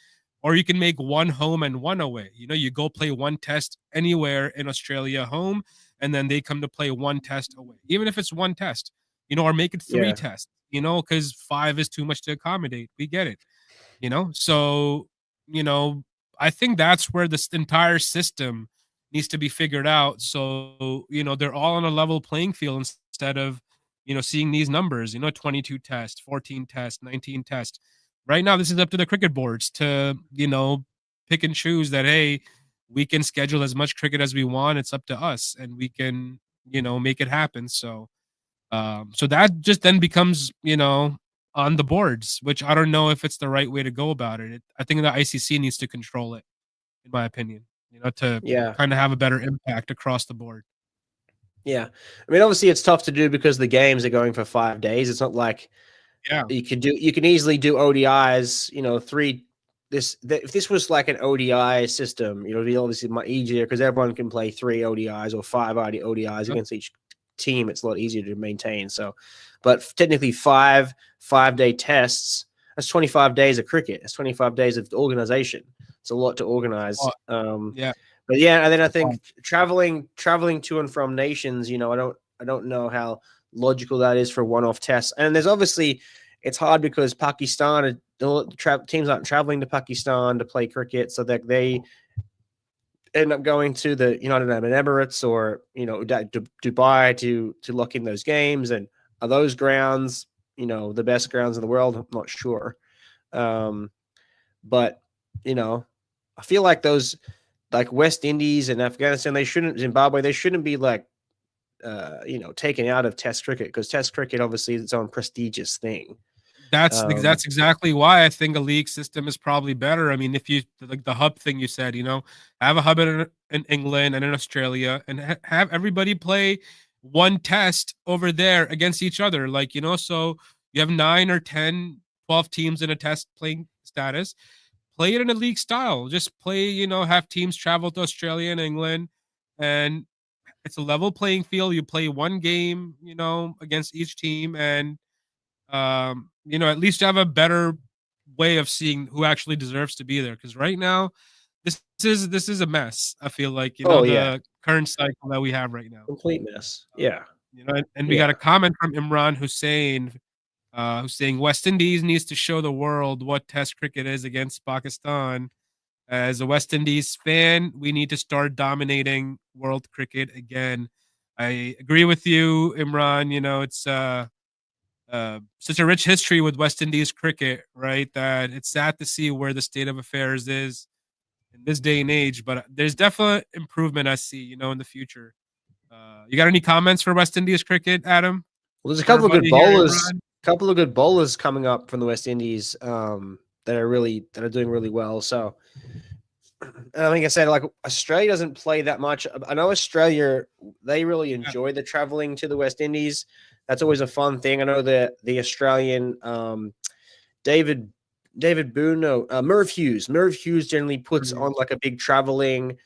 Or you can make 1 home and 1 away. You go play 1 test anywhere in Australia home, and then they come to play 1 test away, even if it's 1 test, or make it 3 tests, because 5 is too much to accommodate. We get it, So, I think that's where this entire system needs to be figured out. So, they're all on a level playing field instead of, seeing these numbers, 22 tests, 14 tests, 19 tests. Right now, this is up to the cricket boards to, pick and choose that, hey, we can schedule as much cricket as we want. It's up to us and we can, make it happen. So, so that just then becomes, on the boards, which I don't know if it's the right way to go about it. I think the ICC needs to control it, in my opinion, to kind of have a better impact across the board. Yeah. I mean, obviously it's tough to do because the games are going for 5 days. It's not like you can easily do ODIs, if this was like an ODI system, it'd be obviously much easier because everyone can play 3 ODIs or 5 ODIs against each team. It's a lot easier to maintain. So, but technically 5 5-day tests, that's 25 days of cricket. It's 25 days of organization. It's a lot to organize. But and then I think traveling to and from nations, I don't know how logical that is for one-off tests. And there's obviously, it's hard because Pakistan, teams aren't traveling to Pakistan to play cricket, so that they end up going to the United Arab Emirates or Dubai to lock in those games. And are those grounds the best grounds in the world? I'm not sure, but I feel like those, like West Indies and Afghanistan, Zimbabwe, they shouldn't be like taken out of Test cricket, because Test cricket obviously is its own prestigious thing. That's exactly why I think a league system is probably better. I mean, if you like the hub thing you said, have a hub in England and in Australia, and have everybody play one test over there against each other. Like, so you have 9 or 10, 12 teams in a test playing status. Play it in a league style. Just play, have teams travel to Australia and England, and it's a level playing field. You play one game, against each team, and at least have a better way of seeing who actually deserves to be there. Because right now, this is a mess. I feel like Oh yeah, the current cycle that we have right now. complete mess. Yeah, And we got a comment from Imran Hussein, who's saying West Indies needs to show the world what Test cricket is against Pakistan. As a West Indies fan, we need to start dominating world cricket again. I agree with you, Imran. It's such a rich history with West Indies cricket, right? That it's sad to see where the state of affairs is in this day and age. But there's definitely improvement I see, in the future. You got any comments for West Indies cricket, Adam? Well, there's a couple of good bowlers. Couple of good bowlers coming up from the West Indies that are doing really well. So, like I said, like Australia doesn't play that much. I know Australia, they really enjoy the traveling to the West Indies. That's always a fun thing. I know the Australian David Boone, Merv Hughes. Merv Hughes generally puts on like a big traveling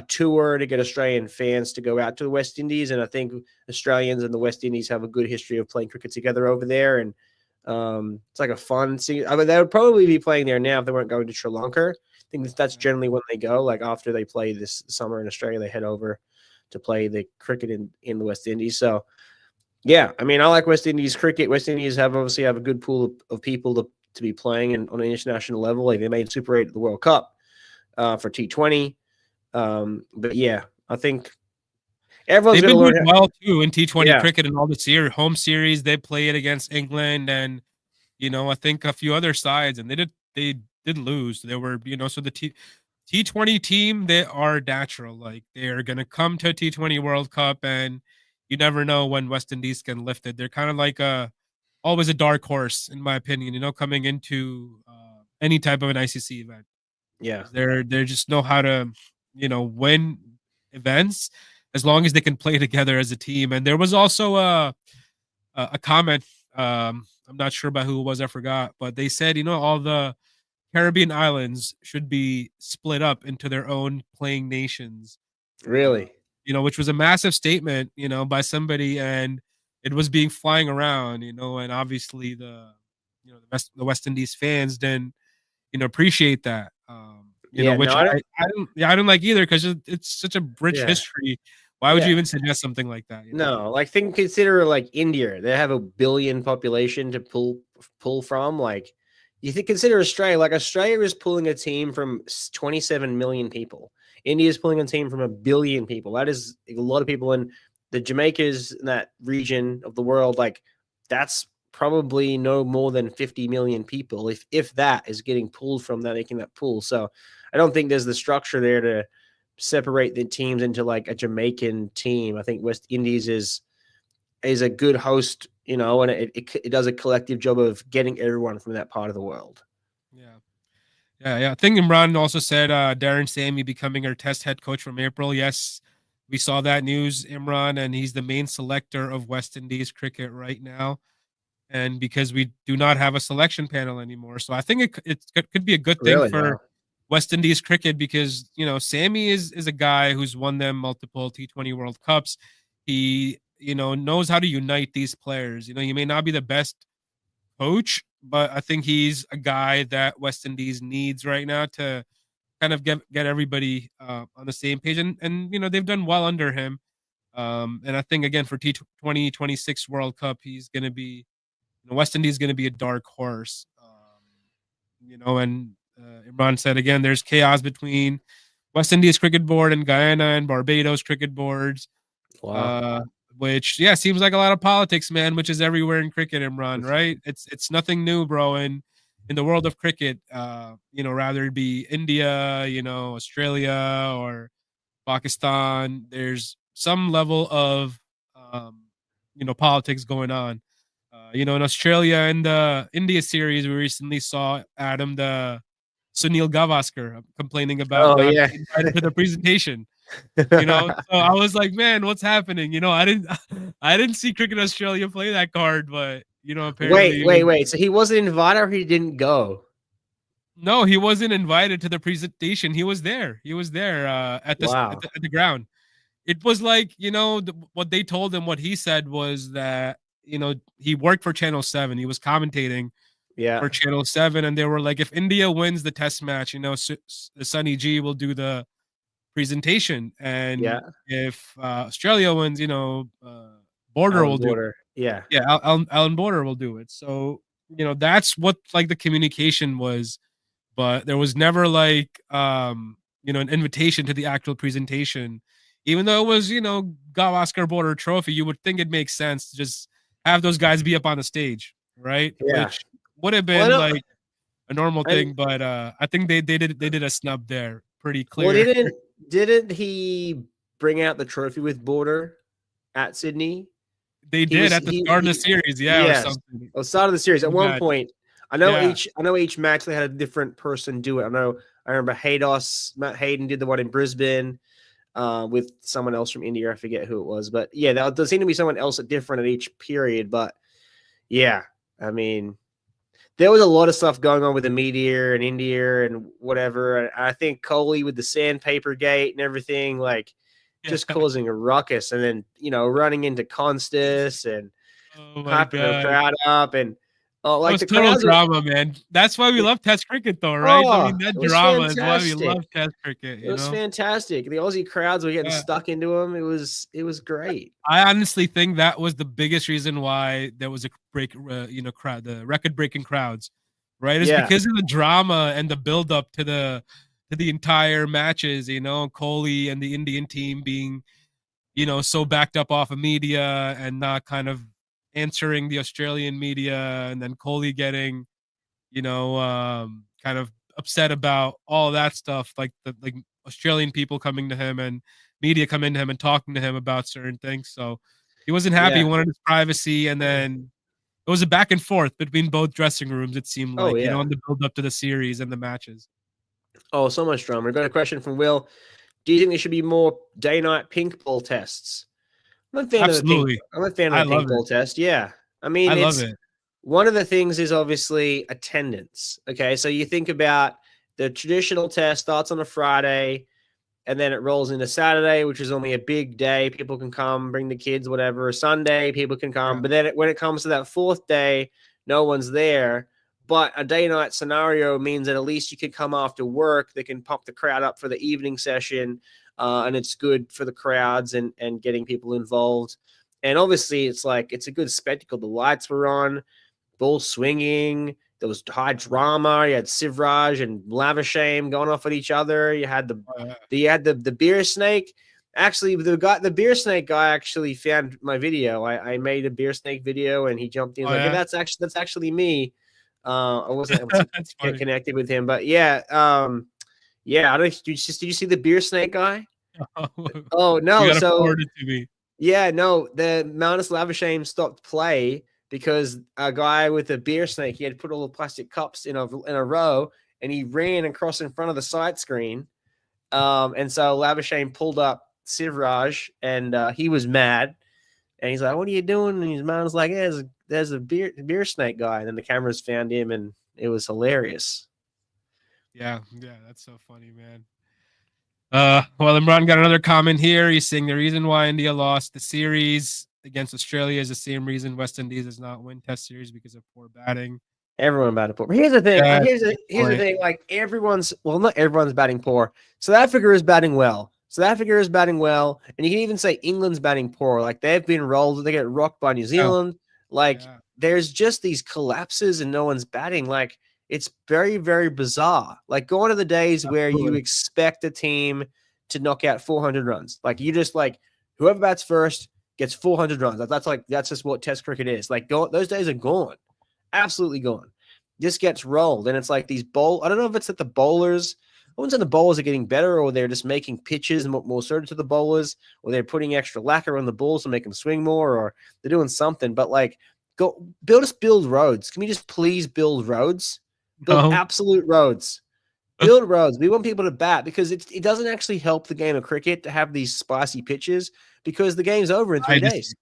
tour to get Australian fans to go out to the West Indies, and I think Australians and the West Indies have a good history of playing cricket together over there, and it's like a fun scene. I mean, they would probably be playing there now if they weren't going to Sri Lanka. I think that's generally when they go. Like after they play this summer in Australia, they head over to play the cricket in the West Indies. So, yeah, I mean, I like West Indies cricket. West Indies obviously have a good pool of people to be playing on an international level. Like they made Super 8 at the World Cup for T20. But yeah, I think everyone's they've been doing well too in T20 cricket and all this year. Home series, they play it against England and I think a few other sides, and they did lose. They were so the T20 team, they are natural. Like they're gonna come to T20 World Cup, and you never know when West Indies can lift it. They're kind of like always a dark horse in my opinion. Coming into any type of an ICC event. Yeah, they just know how to win events as long as they can play together as a team. And there was also a comment. I'm not sure about who it was. I forgot, but they said all the Caribbean islands should be split up into their own playing nations. Really, which was a massive statement, by somebody, and it was being flying around, and obviously the West Indies fans didn't appreciate that. Which I don't like either because it's such a rich history. Why would you even suggest something like that? No, like consider like India. They have a billion population to pull from. Like consider Australia. Like Australia is pulling a team from 27 million people. India is pulling a team from 1 billion people. That is a lot of people. And the Jamaicas in that region of the world, like that's probably no more than 50 million people, if that is getting pulled from that, making that pool. So I don't think there's the structure there to separate the teams into like a Jamaican team. I think West Indies is a good host, and it does a collective job of getting everyone from that part of the world. Yeah. I think Imran also said Darren Sammy becoming our test head coach from April. Yes, we saw that news, Imran, and he's the main selector of West Indies cricket right now. And because we do not have a selection panel anymore, so I think it could be a good thing for West Indies cricket because Sammy is a guy who's won them multiple T20 World Cups. He knows how to unite these players. You may not be the best coach, but I think he's a guy that West Indies needs right now to kind of get everybody on the same page. And they've done well under him. And I think again for T2026 World Cup, he's going to be West Indies is going to be a dark horse. And Imran said again, there's chaos between West Indies Cricket Board and Guyana and Barbados Cricket Boards. Wow. Which seems like a lot of politics, man, which is everywhere in cricket, Imran, right? It's nothing new, bro. And in the world of cricket, rather it be India, Australia or Pakistan, there's some level of politics going on. In Australia and the India series, we recently saw the Sunil Gavaskar complaining about Oh not yeah. being invited to the presentation. So I was like, man, what's happening? I didn't see Cricket Australia play that card, but apparently Wait. So he wasn't invited or he didn't go? no, he wasn't invited to the presentation. He was there. He was there Wow. at the ground. It was like, what they told him, what he said was that, he worked for Channel 7. He was commentating Yeah. for Channel 7. And they were like, if India wins the test match, Sunny G will do the presentation. Yeah. And if Australia wins, Border Alan will do it. Border. Yeah. Yeah, Alan Border will do it. So, that's what like the communication was, but there was never like an invitation to the actual presentation. Even though it was, Gavaskar Border Trophy, you would think it makes sense to just have those guys be up on the stage, right? Yeah. Which would have Well, I been know, like a normal and thing, but I think they did a snub there, pretty well, clear. didn't he bring out the trophy with Border at Sydney? They He did was at the start of the series, yeah, or yes. something. Well, start of the series. At Pretty one bad. point, Yeah. I know each match they had a different person do it. I remember Matt Hayden did the one in Brisbane with someone else from India. I forget who it was, but yeah, there seemed to be someone else different at each period. But yeah, I mean, there was a lot of stuff going on with the media and India and whatever. And I think Kohli with the sandpaper gate and everything, like just Yeah. causing a ruckus, and then running into Constas and Oh my hyping the god. crowd up, and That like was the total crowds were. drama, man. That's why we love Test cricket, though, right? I Oh, mean, that it was drama is why we fantastic. love Test cricket. It was fantastic. The Aussie crowds were getting Yeah. stuck into them. It was great. I honestly think that was the biggest reason why there was a crowd, the record-breaking crowds, right? Is Yeah, because of the drama and the build-up to the entire matches. Kohli and the Indian team being, so backed up off of media and not kind of answering the Australian media, and then Kohli getting kind of upset about all that stuff, like the Australian people coming to him and media coming to him and talking to him about certain things. So he wasn't happy. He yeah. wanted his privacy, and then it was a back and forth between both dressing rooms. It seemed Oh like, yeah. on the build up to the series and the matches. Oh, so much drama. We've got a question from Will. Do you think there should be more day-night pink ball tests? I'm a fan Absolutely, I'm a fan I of the love pink it. ball test. Yeah, I mean, I love it's it. one of the things is obviously attendance. Okay, so you think about the traditional test starts on a Friday, and then it rolls into Saturday, which is only a big day. People can come, bring the kids, whatever. Sunday, people can come, Yeah. but then when it comes to that fourth day, no one's there. But a day-night scenario means that at least you could come after work. They can pump the crowd up for the evening session, and it's good for the crowds and getting people involved. And obviously, it's a good spectacle. The lights were on, ball swinging. There was high drama. You had Sivraj and Lavishame going off at each other. You had the beer snake. Actually, the beer snake guy actually found my video. I made a beer snake video, and he jumped in. He's like, Yeah. hey, that's actually me. I wasn't able to get connected with him, but yeah. Yeah. I don't. Did you see the beer snake guy? Oh no! You gotta So forward it to me. yeah, no. The Mountis Lavishame stopped play because a guy with a beer snake, he had put all the plastic cups in a row, and he ran across in front of the sight screen. And so Lavishame pulled up Sivraj, and he was mad. And he's like, "What are you doing?" And his mom's like, "Yeah, there's a beer snake guy." And then the cameras found him, and it was hilarious. Yeah, that's so funny, man. Well, Imran got another comment here. He's saying the reason why India lost the series against Australia is the same reason West Indies does not win Test series because of poor batting. Everyone batted poor. But here's the thing. Yeah, here's the thing. Like not everyone's batting poor. South Africa is batting well. South Africa is batting well, and you can even say England's batting poor. Like they've been rolled. They get rocked by New Zealand. There's just these collapses, and no one's batting. Like it's very, very bizarre. Like going to the days where you expect a team to knock out 400 runs. Like you just whoever bats first gets 400 runs. That's just what Test cricket is. Like those days are gone. Absolutely gone. This gets rolled, and it's like these I don't know if it's that the bowlers. I wouldn't say the bowlers are getting better, or they're just making pitches more suited to the bowlers, or they're putting extra lacquer on the balls to make them swing more, or they're doing something. But Go build roads. Can we just please build roads? Build No, absolute roads. Build roads. We want people to bat because it doesn't actually help the game of cricket to have these spicy pitches because the game's over in I 3 days.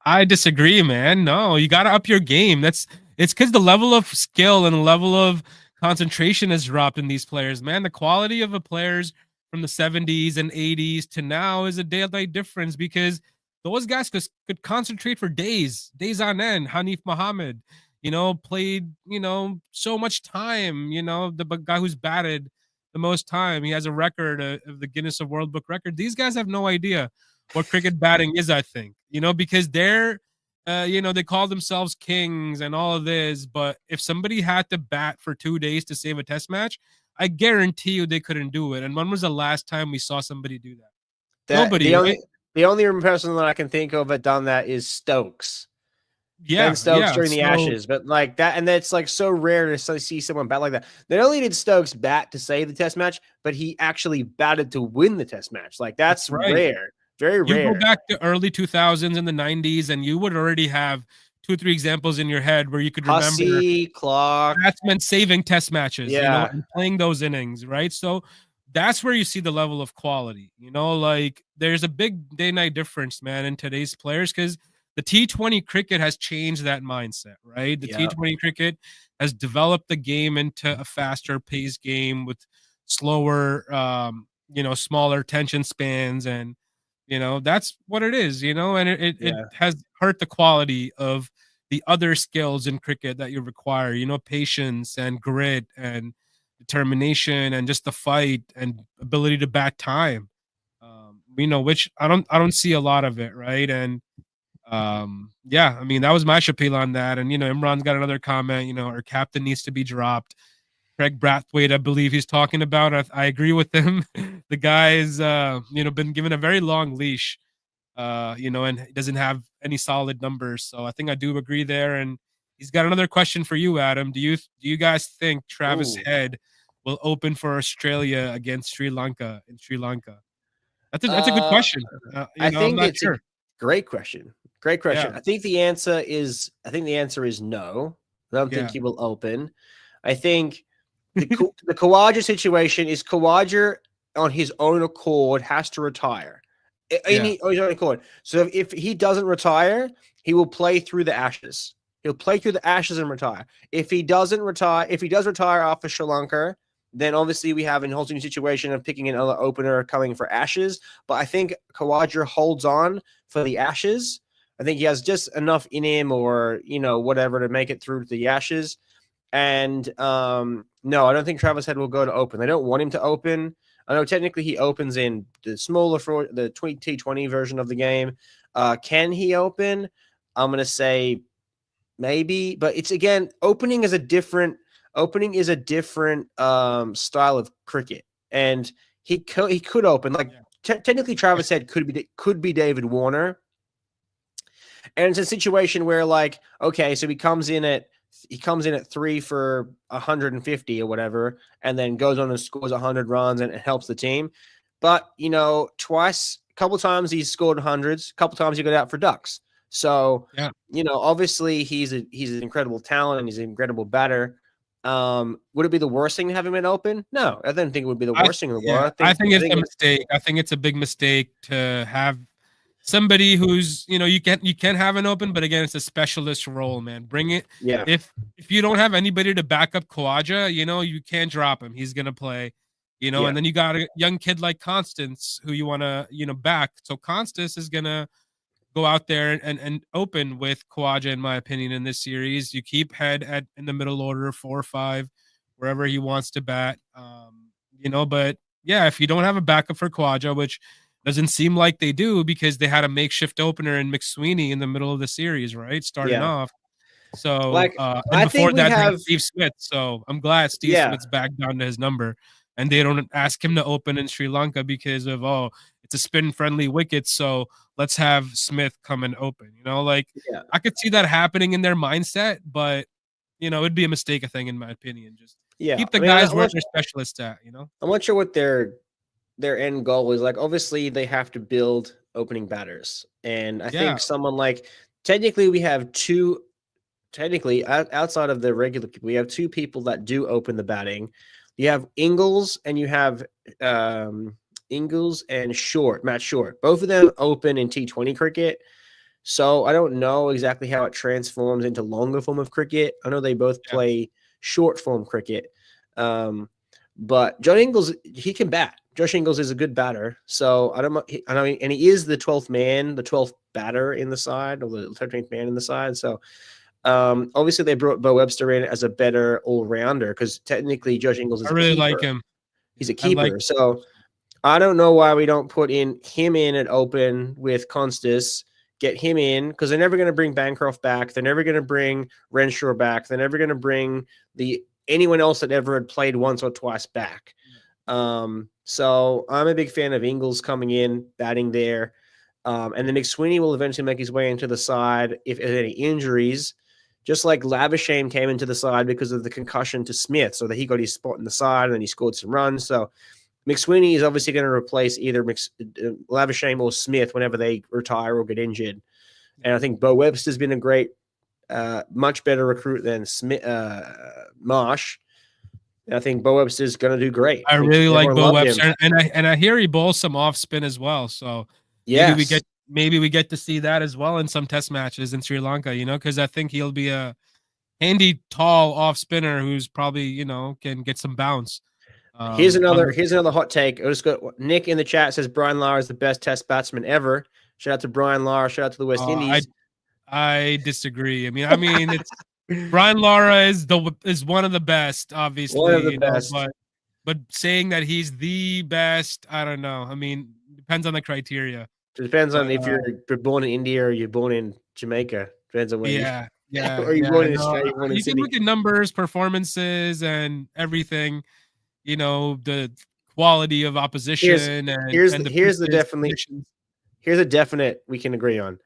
I disagree, man. No, you got to up your game. It's because the level of skill and level of concentration has dropped in these players, man. The quality of the players from the 70s and 80s to now is a daylight difference because those guys could concentrate for days on end. Hanif Muhammad, played, so much time, the guy who's batted the most time. He has a record of the Guinness of World Book record. These guys have no idea what cricket batting is, I think, because they're, they call themselves kings and all of this. But if somebody had to bat for 2 days to save a test match, I guarantee you they couldn't do it. And when was the last time we saw somebody do that? That Nobody, right? the only person that I can think of that done that is Stokes. Ben Yeah, Stokes yeah. during the So Ashes, but like that, and that's like so rare to see someone bat like that. Not only did Stokes bat to save the test match, but he actually batted to win the test match. Like that's that's right. rare, very You go rare. back to early 2000s and the 90s, and you would already have 2 or 3 examples in your head where you could remember Hussey, Clark, batsmen saving test matches, yeah, and playing those innings, right? So that's where you see the level of quality, like there's a big day night difference, man, in today's players because the T20 cricket has changed that mindset, right? The yeah, T20 cricket has developed the game into a faster paced game with slower, smaller attention spans. And, that's what it is, and it yeah, has hurt the quality of the other skills in cricket that you require, patience and grit and determination and just the fight and ability to bat time. Which I don't see a lot of it, right? And yeah, I mean that was my spiel on that. And Imran's got another comment. Our captain needs to be dropped. Craig Brathwaite, I believe he's talking about. I agree with him. The guy's been given a very long leash, and he doesn't have any solid numbers. So I think I do agree there. And he's got another question for you, Adam. Do you guys think Travis ooh. Head will open for Australia against Sri Lanka in Sri Lanka? That's a good question. I I'm think not it's a sure. great question. Great question. Yeah, I think the answer is no. I don't think yeah, he will open. I think the Kawaja situation is Kawaja on his own accord has to retire. yeah, On his own accord. So if he doesn't retire, he will play through the Ashes. He'll play through the Ashes and retire. If he doesn't retire, if he does retire after Sri Lanka, then obviously we have a whole new situation of picking another opener coming for Ashes. But I think Kawaja holds on for the Ashes. I think he has just enough in him or, whatever to make it through to the Ashes. And no, I don't think Travis Head will go to open. They don't want him to open. I know technically he opens in the smaller for the T20 version of the game. Can he open? I'm going to say maybe, but it's again, opening is a different style of cricket. And he could open like yeah. technically Travis Head could be David Warner. And it's a situation where like, okay, so he comes in at 3 for 150 or whatever, and then goes on and scores 100 runs and it helps the team. But a couple times he's scored hundreds, a couple times he got out for ducks. So Yeah. obviously he's an incredible talent and he's an incredible batter. Would it be the worst thing to have him in open? No, I didn't think it would be the worst thing in the world. I think it's a mistake. I think it's a big mistake to have somebody who's you can have an open, but again, it's a specialist role, man. Bring it. Yeah, If you don't have anybody to back up Kawaja, you can't drop him. He's gonna play, yeah, and then you got a young kid like Constance who you want to back. So Constance is gonna go out there and open with Kawaja, in my opinion, in this series. You keep Head in the middle order, 4 or 5, wherever he wants to bat. But yeah, if you don't have a backup for Kawaja, which doesn't seem like they do because they had a makeshift opener in McSweeney in the middle of the series, right? Starting yeah. off. So Like and I before think we that they had have, Steve Smith. So I'm glad Steve yeah, Smith's back down to his number. And they don't ask him to open in Sri Lanka because of it's a spin friendly wicket. So let's have Smith come and open. Like yeah, I could see that happening in their mindset, but it'd be a mistake, I think, in my opinion. Just yeah. keep the I mean, guys where they're specialists at. I'm not sure what their end goal is. Like, obviously, they have to build opening batters, and I Yeah. think someone like technically we have two technically outside of the regular people, we have two people that do open the batting. You have Ingles and you have Ingles and Short, Matt Short. Both of them open in T20 cricket. So I don't know exactly how it transforms into longer form of cricket. I know they both play short form cricket. But John Ingles, he can bat. Josh Ingles is a good batter. So I know, and he is the 12th man, the 12th batter in the side, or the 13th man in the side. So obviously they brought Bo Webster in as a better all-rounder because technically Josh Ingles is I really a keeper. like him. He's a keeper. So I don't know why we don't put him in at open with Constas, get him in, because they're never going to bring Bancroft back. They're never going to bring Renshaw back. They're never going to bring anyone else that ever had played once or twice back. So I'm a big fan of Ingles coming in, batting there. And then McSweeney will eventually make his way into the side if there's any injuries, just like Lavishame came into the side because of the concussion to Smith, so that he got his spot in the side and then he scored some runs. So McSweeney is obviously going to replace either Lavishame or Smith whenever they retire or get injured. And I think Bo Webster's been a great, much better recruit than Marsh. And I think Bo Webster's going to do great. I really like Bo Webster, and I hear he bowls some off spin as well. So maybe we get to see that as well in some test matches in Sri Lanka. Because I think he'll be a handy, tall off spinner who's probably can get some bounce. Here's another hot take. I just got Nick in the chat says Brian Lara is the best test batsman ever. Shout out to Brian Lara. Shout out to the West Indies. I disagree. I mean, it's Brian Lara is one of the best, obviously. One of the best. But saying that he's the best, I don't know. I mean, depends on the criteria. It depends on if you're born in India or you're born in Jamaica. Depends on where or you're born in Australia. You can look at numbers, performances, and everything. The quality of opposition here's a definite we can agree on.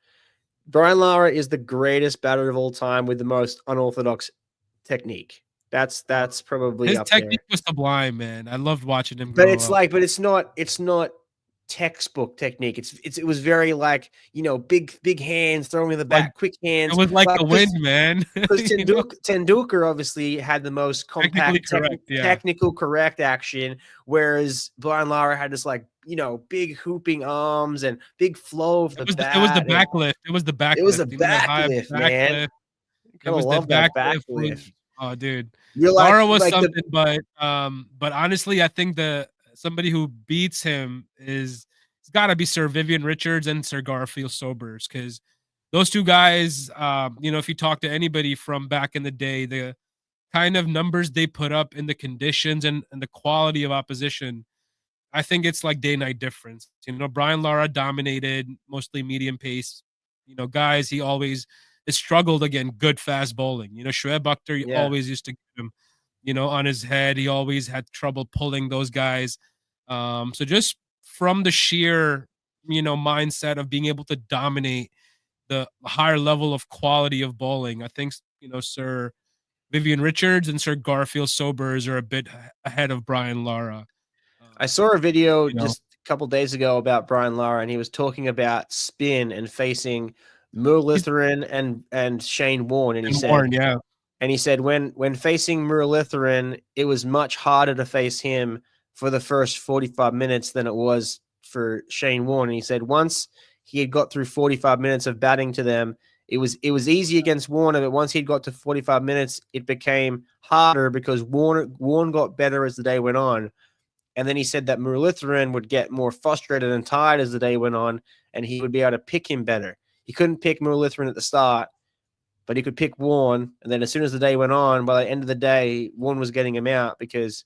Brian Lara is the greatest batter of all time with the most unorthodox technique. That's probably his up technique there. was sublime, man. I loved watching him. But it's not textbook technique. It was very big hands throwing in the back, quick hands. It was like the wind, man. Because Tendulkar obviously had the most compact, technical correct action, whereas Brian Lara had this big hooping arms and big flow of the bat. It was the backlift. It was the backlift. It was a backlift, man. It was the backlift. Oh, dude. Lara Lara was something, but honestly, I think somebody who beats him it's got to be Sir Vivian Richards and Sir Garfield Sobers, because those two guys, if you talk to anybody from back in the day, the kind of numbers they put up in the conditions and the quality of opposition, I think it's like day-night difference. Brian Lara dominated mostly medium pace. Guys, he always struggled again, good fast bowling. Shoaib Akhtar always used to get him, on his head. He always had trouble pulling those guys. So just from the sheer, mindset of being able to dominate the higher level of quality of bowling, I think, Sir Vivian Richards and Sir Garfield Sobers are a bit ahead of Brian Lara. I saw a video just a couple days ago about Brian Lara, and he was talking about spin and facing Muralitharan and Shane Warne, and he said when facing Muralitharan, it was much harder to face him for the first 45 minutes than it was for Shane Warne. And he said once he had got through 45 minutes of batting to them, it was easy against Warner, but once he'd got to 45 minutes, it became harder because Warne got better as the day went on. And then he said that Muralitharan would get more frustrated and tired as the day went on, and he would be able to pick him better. He couldn't pick Muralitharan at the start, but he could pick Warne. And then as soon as the day went on, by the end of the day, Warne was getting him out because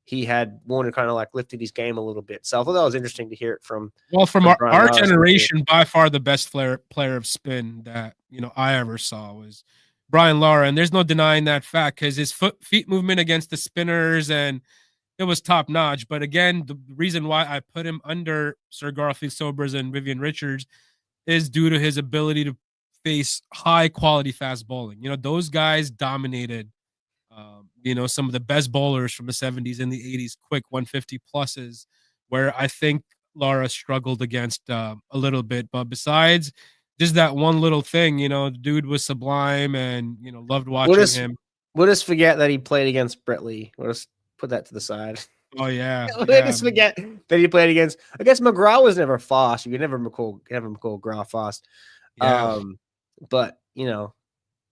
he had Warner kind of lifted his game a little bit. So I thought that was interesting to hear it from. Well, from our generation, by far the best player of spin that I ever saw was Brian Lara, and there's no denying that fact because his feet movement against the spinners and it was top notch. But again, the reason why I put him under Sir Garfield Sobers and Vivian Richards is due to his ability to face high quality fast bowling. Those guys dominated. Some of the best bowlers from the 70s and the 80s, quick 150 pluses, where I think Lara struggled against a little bit. But besides just that one little thing, the dude was sublime, and loved We'll watching just him. we'll just forget that he played against Brett Lee. We'll just put that to the side. Oh yeah, We'll yeah, just forget that he played against. I guess McGraw was never fast. You could never call McGraw fast. yeah. But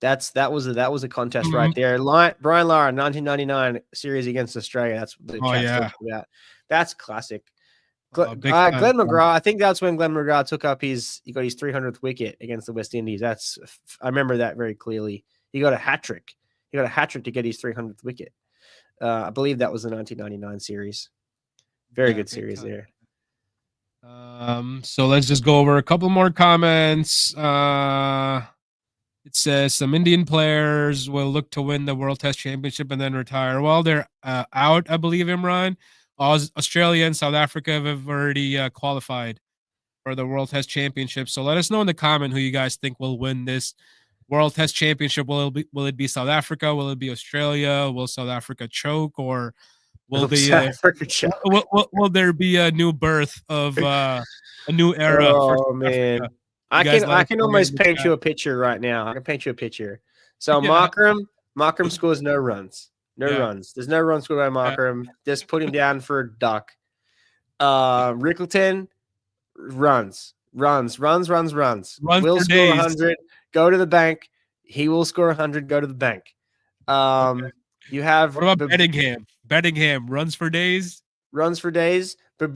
that was a contest right Mhm. there. Brian Lara, 1999 series against Australia. That's what the Oh chat's yeah, talking about. That's classic. big time. Glenn McGrath. I think that's when Glenn McGrath took up he got his 300th wicket against the West Indies. I remember that very clearly. He got a hat trick. He got a hat trick to get his 300th wicket. I believe that was the 1999 series. Very Yeah, good big series time. there. So let's just go over a couple more comments. It says some Indian players will look to win the World Test Championship and then retire. Well, they're out, I believe, Imran. Australia and South Africa have already qualified for the World Test Championship. So let us know in the comment who you guys think will win this World Test Championship. Will it be South Africa? Will it be Australia? Will South Africa choke, or will South Africa choke. will there be a new birth of a new era for Oh South man. Africa? You guys let I us can know here in almost the paint chat. you a picture right now. I can paint you a picture. So Yeah, Markram scores no runs. No yeah, runs. There's no runs scored by yeah. Markram. Just put him down for a duck. Rickleton runs. Runs Will for score days. 100. Go to the bank. He will score 100. Go to the bank. Okay. You have What about Bettingham? Bettingham runs for days. runs for days. How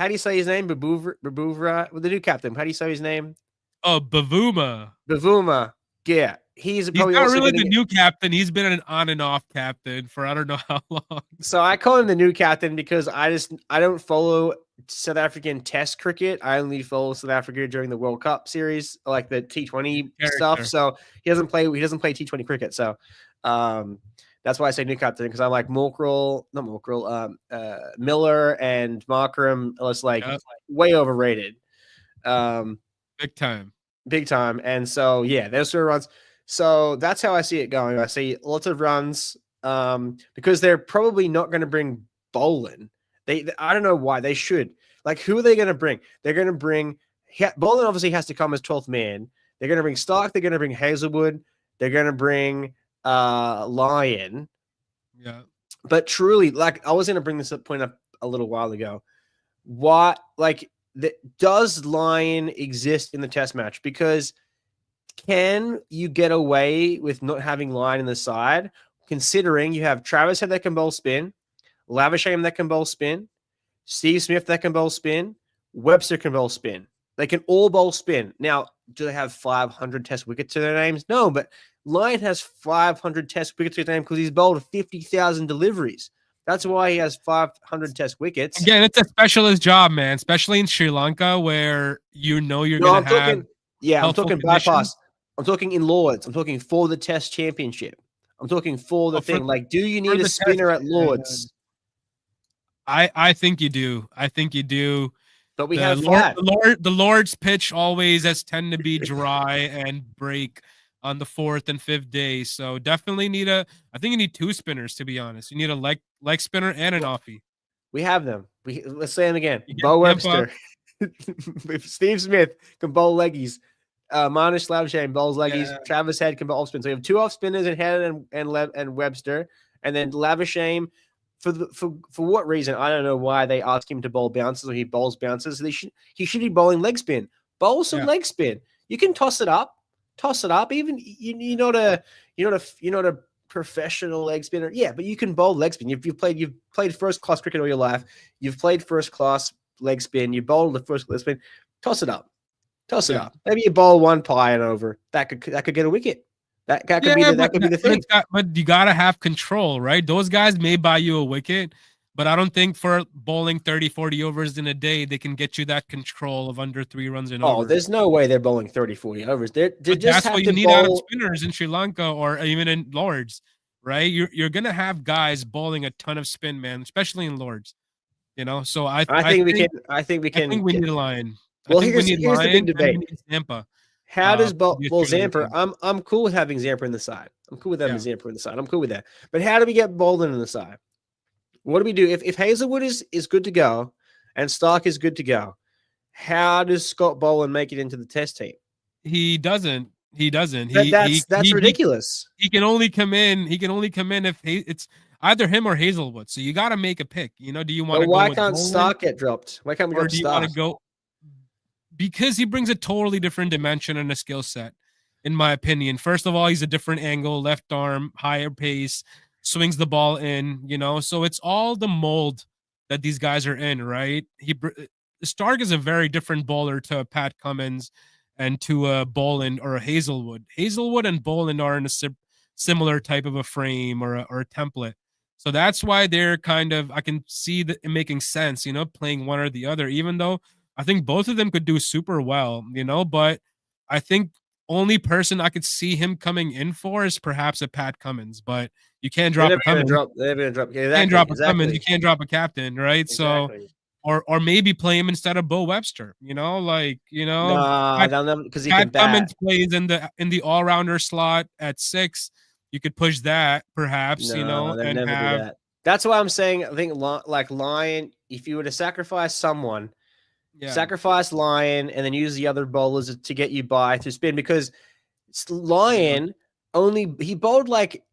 do you say his name? Babuvra, with the new captain. How do you say his name? Oh, Bavuma. Bavuma. Yeah, he's He's probably not also really going to the get. new captain. He's been an on and off captain for I don't know how long. So I call him the new captain because I don't follow South African Test cricket. I only follow South Africa during the World Cup series, like the T20 stuff. Character. So he doesn't play T20 cricket. So that's why I say new captain, because I'm like Miller and Markram was like Yep. way overrated. Um, Big time. Big time. And so, yeah, those sort of runs. So that's how I see it going. I see lots of runs because they're probably not going to bring Bolin. I don't know why they should. Like, who are they going to bring? They're going to bring Bolin. Obviously, has to come as 12th man. They're going to bring Stark. They're going to bring Hazelwood. They're going to bring Lyon. Yeah. But truly, like, I was going to bring this point up a little while ago. What, like, does Lyon exist in the test match? Because can you get away with not having Lyon in the side, considering you have Travis Head that can bowl spin, Lavishame that can bowl spin, Steve Smith that can bowl spin, Webster can bowl spin. They can all bowl spin. Now, do they have 500 test wickets to their names? No, but Lyon has 500 test wickets to his name because he's bowled 50,000 deliveries. That's why he has 500 test wickets. Again, it's a specialist job, man, especially in Sri Lanka where you're going to have I'm talking conditions. bypass. I'm talking in Lords. I'm talking for the Test Championship. I'm talking for the thing. Like, do you need a spinner at Lords? I think you do. I think you do. But we have flat. The Lord's pitch always has tend to be dry and break on the 4th and 5th day. So definitely I think you need 2 spinners, to be honest. You need a leg spinner and an offie. We have them. Let's say them again. Bo Webster. Steve Smith can bowl leggies. Manish Lavishane bowls leggies. Yeah. Travis Head can bowl off spin. So you have 2 off spinners in Head and Webster, and then Lavishane. For what reason? I don't know why they ask him to bowl bounces or he bowls bounces. He should be bowling leg spin. Bowl some leg spin. You can toss it up. Even you're not a professional leg spinner. Yeah, but you can bowl leg spin. You've played first class cricket all your life. You've played first class leg spin. You bowled the first leg spin. Toss it up. Toss it up. Maybe you bowl one pie and over. That could get a wicket. That could be the thing. But you gotta have control, right? Those guys may buy you a wicket, but I don't think for bowling 30, 40 overs in a day, they can get you that control of under 3 runs and over. Oh, there's no way they're bowling 30, 40 overs. That's what you need out of spinners in Sri Lanka or even in Lords, right? You're gonna have guys bowling a ton of spin, man, especially in Lords. So I think we need a line. Well, here's the big debate. Zampa. How does Zampa? I'm cool with having Zampa in the side. I'm cool with having Zampa in the side. I'm cool with that. But how do we get Bolden in the side? What do we do if Hazelwood is good to go and Stark is good to go? How does Scott Boland make it into the test team? He doesn't. He doesn't. That's ridiculous. He can only come in. He can only come in if it's either him or Hazelwood. So you got to make a pick. You know, do you want But to go why with can't Nolan, Stark get dropped? Why can't we or drop do you want to Stark? go because he brings a totally different dimension and a skill set, in my opinion. First of all, he's a different angle, left arm, higher pace, swings the ball in. You know, so it's all the mold that these guys are in, right? Stark is a very different bowler to Pat Cummins and to a Boland or a Hazelwood. Hazelwood and Boland are in a similar type of a frame or a template. So that's why they're kind of, I can see that it making sense, you know, playing one or the other, even though I think both of them could do super well, you know, but I think only person I could see him coming in for is perhaps a Pat Cummins, but you can't They're drop a never going to Cummins. drop. They're never going to drop. You can't Exactly. drop a Cummins. You Exactly. can't drop a captain, right? So Exactly. or maybe play him instead of Bo Webster. You know, like Nah, Pat, they'll never because he can Pat bat. Cummins plays in the all rounder slot at 6. You could push that perhaps, you know, No, they'll and never do have that. That's why I'm saying. I think like Lion. If you were to sacrifice someone, yeah. sacrifice Lion, and then use the other bowlers to get you by to spin because Lion he bowled like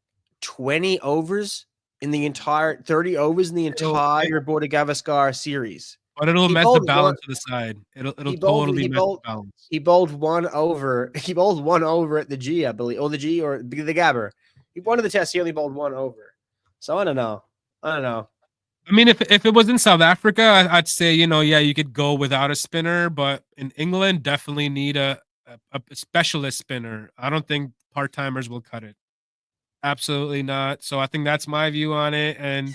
20 overs in the entire 30 overs in the entire Border Gavaskar series. But it'll He mess the bowled balance to the side. It'll totally mess the balance. He bowled one over. He bowled one over at the G, I believe, or the G or the Gabber. He won the test. He only bowled one over. So I don't know. I mean, if it was in South Africa, I'd say, you know, yeah, you could go without a spinner, but in England, definitely need a specialist spinner. I don't think part timers will cut it. Absolutely not. So I think that's my view on it. And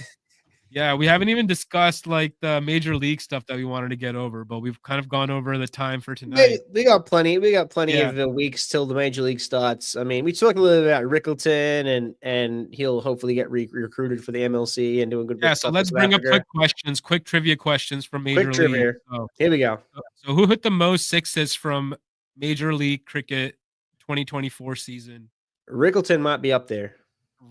yeah, we haven't even discussed like the major league stuff that we wanted to get over, but we've kind of gone over the time for tonight. We got plenty. We got plenty Yeah. of weeks till the major league starts. I mean, we talked a little bit about Rickleton, and he'll hopefully get recruited for the MLC and doing good. Yeah. So let's bring up quick trivia questions from Major League. So, here we go. So who hit the most sixes from Major League Cricket 2024 season? Rickleton might be up there.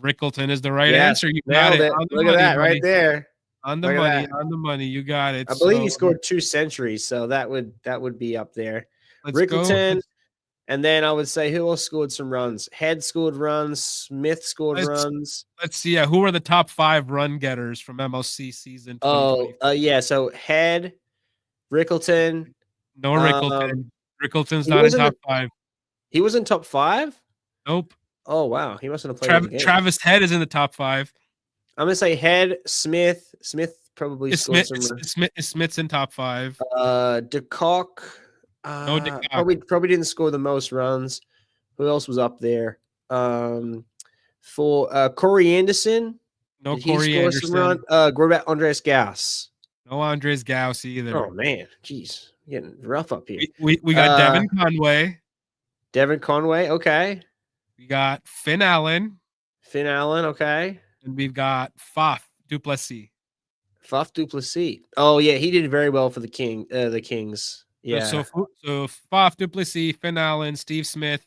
Rickleton is the right answer. You got it. Look at that right there. On the money. On the money. You got it. I believe he scored 2 centuries, so that would be up there. Rickleton, and then I would say who else scored some runs? Head scored runs. Smith scored runs. Let's see. Yeah, who are the top 5 run getters from MLC season? Yeah. So Head, Rickleton. No Rickleton. Rickleton's not in top 5. He was in top 5? Nope. Oh wow, he mustn't have played. Travis Head is in the top 5. I'm gonna say Head, Smith probably scored some. Smith's in top 5. DeCock. No, DeCock. Probably didn't score the most runs. Who else was up there? For Corey Anderson. No, Corey Anderson. What about Andres Gauss? No Andres Gauss either. Oh man, jeez, getting rough up here. We got Devin Conway. Devin Conway, okay. We got Finn Allen. Okay. And we've got Faf Duplessis. Oh yeah, he did very well for the Kings. Yeah. So Faf Duplessis, Finn Allen, Steve Smith,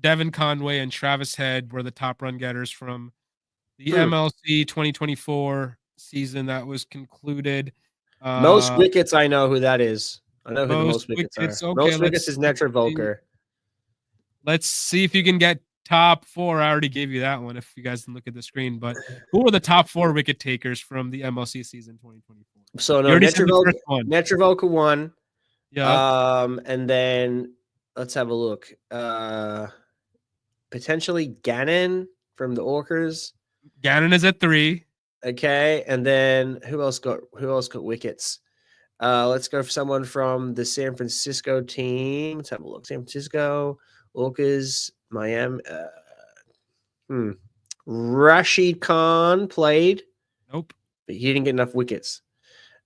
Devin Conway, and Travis Head were the top run getters from the MLC 2024 season that was concluded. Most wickets, I know who that is. I know who the most wickets are. Okay, most wickets is Netra Volker. Let's see if you can get top 4. I already gave you that one if you guys can look at the screen. But who are the top 4 wicket takers from the MLC season 2024? So no, Netra Volker won. Yeah. And then let's have a look. Potentially Gannon from the Orcas. Gannon is at 3. Okay, and then who else got wickets? Let's go for someone from the San Francisco team. Let's have a look. San Francisco, Orcas, Miami. Rashid Khan played. Nope. But he didn't get enough wickets.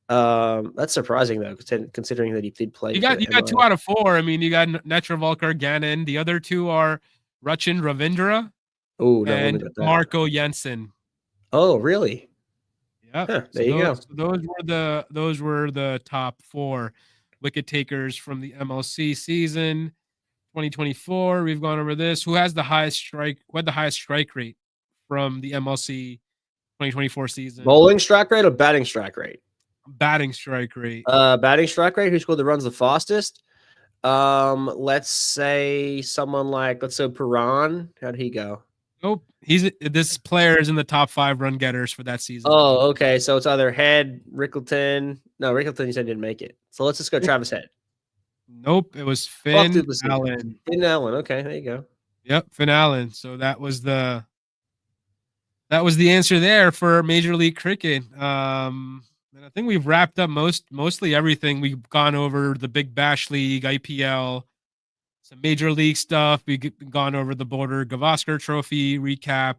That's surprising though, considering that he did play. You got 2 out of 4. I mean, you got Netra Volker, Gannon. The other 2 are Rachin Ravindra and Marco Jensen. Oh, really? Yeah. Huh, there you go. So those were the top 4 wicket takers from the MLC season 2024. We've gone over this. Who had the highest strike rate from the MLC 2024 season? Bowling strike rate or batting strike rate? Batting strike rate. Batting strike rate. Who scored the runs the fastest? Let's say someone like, let's say Piran. How'd he go? Nope. This player is in the top 5 run getters for that season. Oh, okay. So it's either Head, Rickleton. No, Rickleton, you said didn't make it. So let's just go Travis Head. Nope. It was Fuck Finn Duplessis. Allen. Finn Allen. Okay, there you go. Yep, Finn Allen. So that was the answer there for Major League Cricket. And I think we've wrapped up mostly everything. We've gone over the Big Bash League, IPL, some Major League stuff. We've gone over the Border Gavaskar Trophy recap,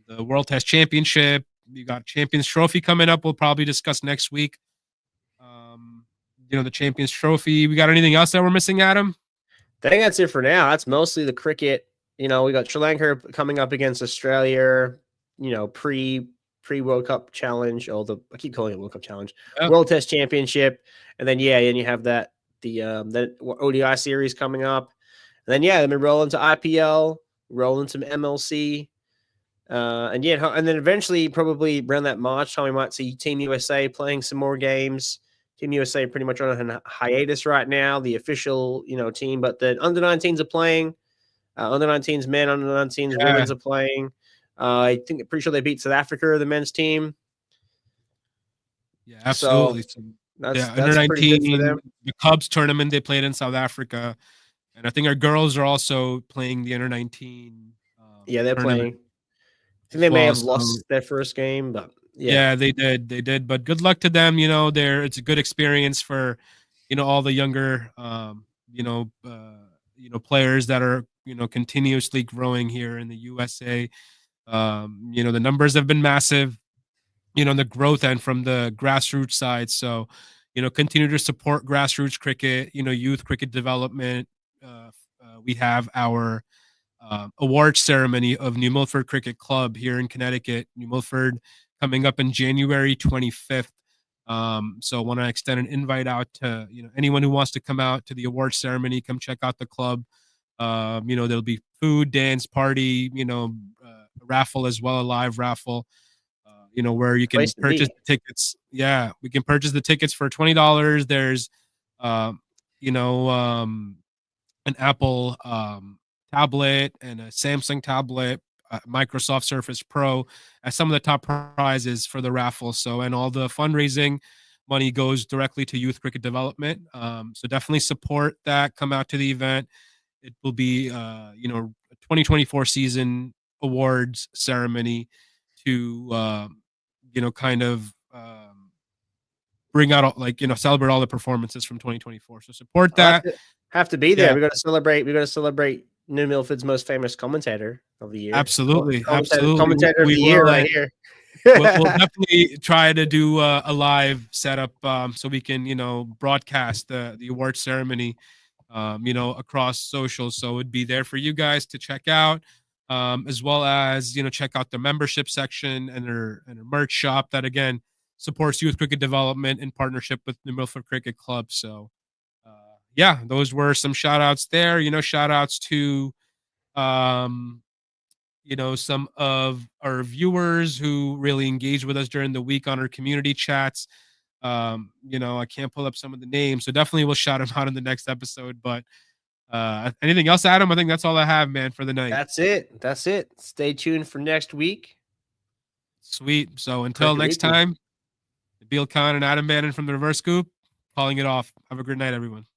the World Test Championship. We got Champions Trophy coming up. We'll probably discuss next week. The Champions Trophy. We got anything else that we're missing, Adam? I think that's it for now. That's mostly the cricket. We got Sri Lanka coming up against Australia. Pre World Cup Challenge. I keep calling it World Cup Challenge. Yep. World Test Championship, and then and you have the ODI series coming up, and then we roll into IPL, roll into MLC, and then eventually probably around that March time we might see Team USA playing some more games. Team USA pretty much on a hiatus right now, the official team, but the under 19s are playing. Under 19s men, under 19s women's are playing. I think pretty sure they beat South Africa, the men's team. Yeah, absolutely. So that's under 19, them. The Cubs tournament they played in South Africa, and I think our girls are also playing the under 19. They're playing. I think they may have lost their first game, but yeah, they did. But good luck to them. It's a good experience for all the younger players that are continuously growing here in the USA. The numbers have been massive, the growth and from the grassroots side. So, continue to support grassroots cricket, youth cricket development. We have our awards ceremony of New Milford Cricket Club here in Connecticut, New Milford, coming up in January 25th. So I want to extend an invite out to anyone who wants to come out to the awards ceremony. Come check out the club. There'll be food, dance, party, raffle as well, a live raffle. Where you can purchase the tickets. Yeah, we can purchase the tickets for $20. There's, an Apple tablet and a Samsung tablet, Microsoft Surface Pro as some of the top prizes for the raffle. So, and all the fundraising money goes directly to youth cricket development. So definitely support that. Come out to the event. It will be, a 2024 season awards ceremony to, bring out celebrate all the performances from 2024. So support that. Have to be there. We're going to celebrate New Milford's most famous commentator of the year. Absolutely. Commentator of the year right here. We'll definitely try to do a live setup so we can, broadcast the award ceremony, across social. So it'd be there for you guys to check out, as well as, check out the membership section and their merch shop that, again, supports youth cricket development in partnership with the Milford Cricket Club. So, those were some shout outs there, shout outs to, some of our viewers who really engaged with us during the week on our community chats. I can't pull up some of the names, so definitely we'll shout them out in the next episode. But anything else, Adam? I think that's all I have, man, for the night. That's it. Stay tuned for next week. Sweet. So until next time, Nabil Khan and Adam Bannon from the Reverse Scoop calling it off. Have a good night, everyone.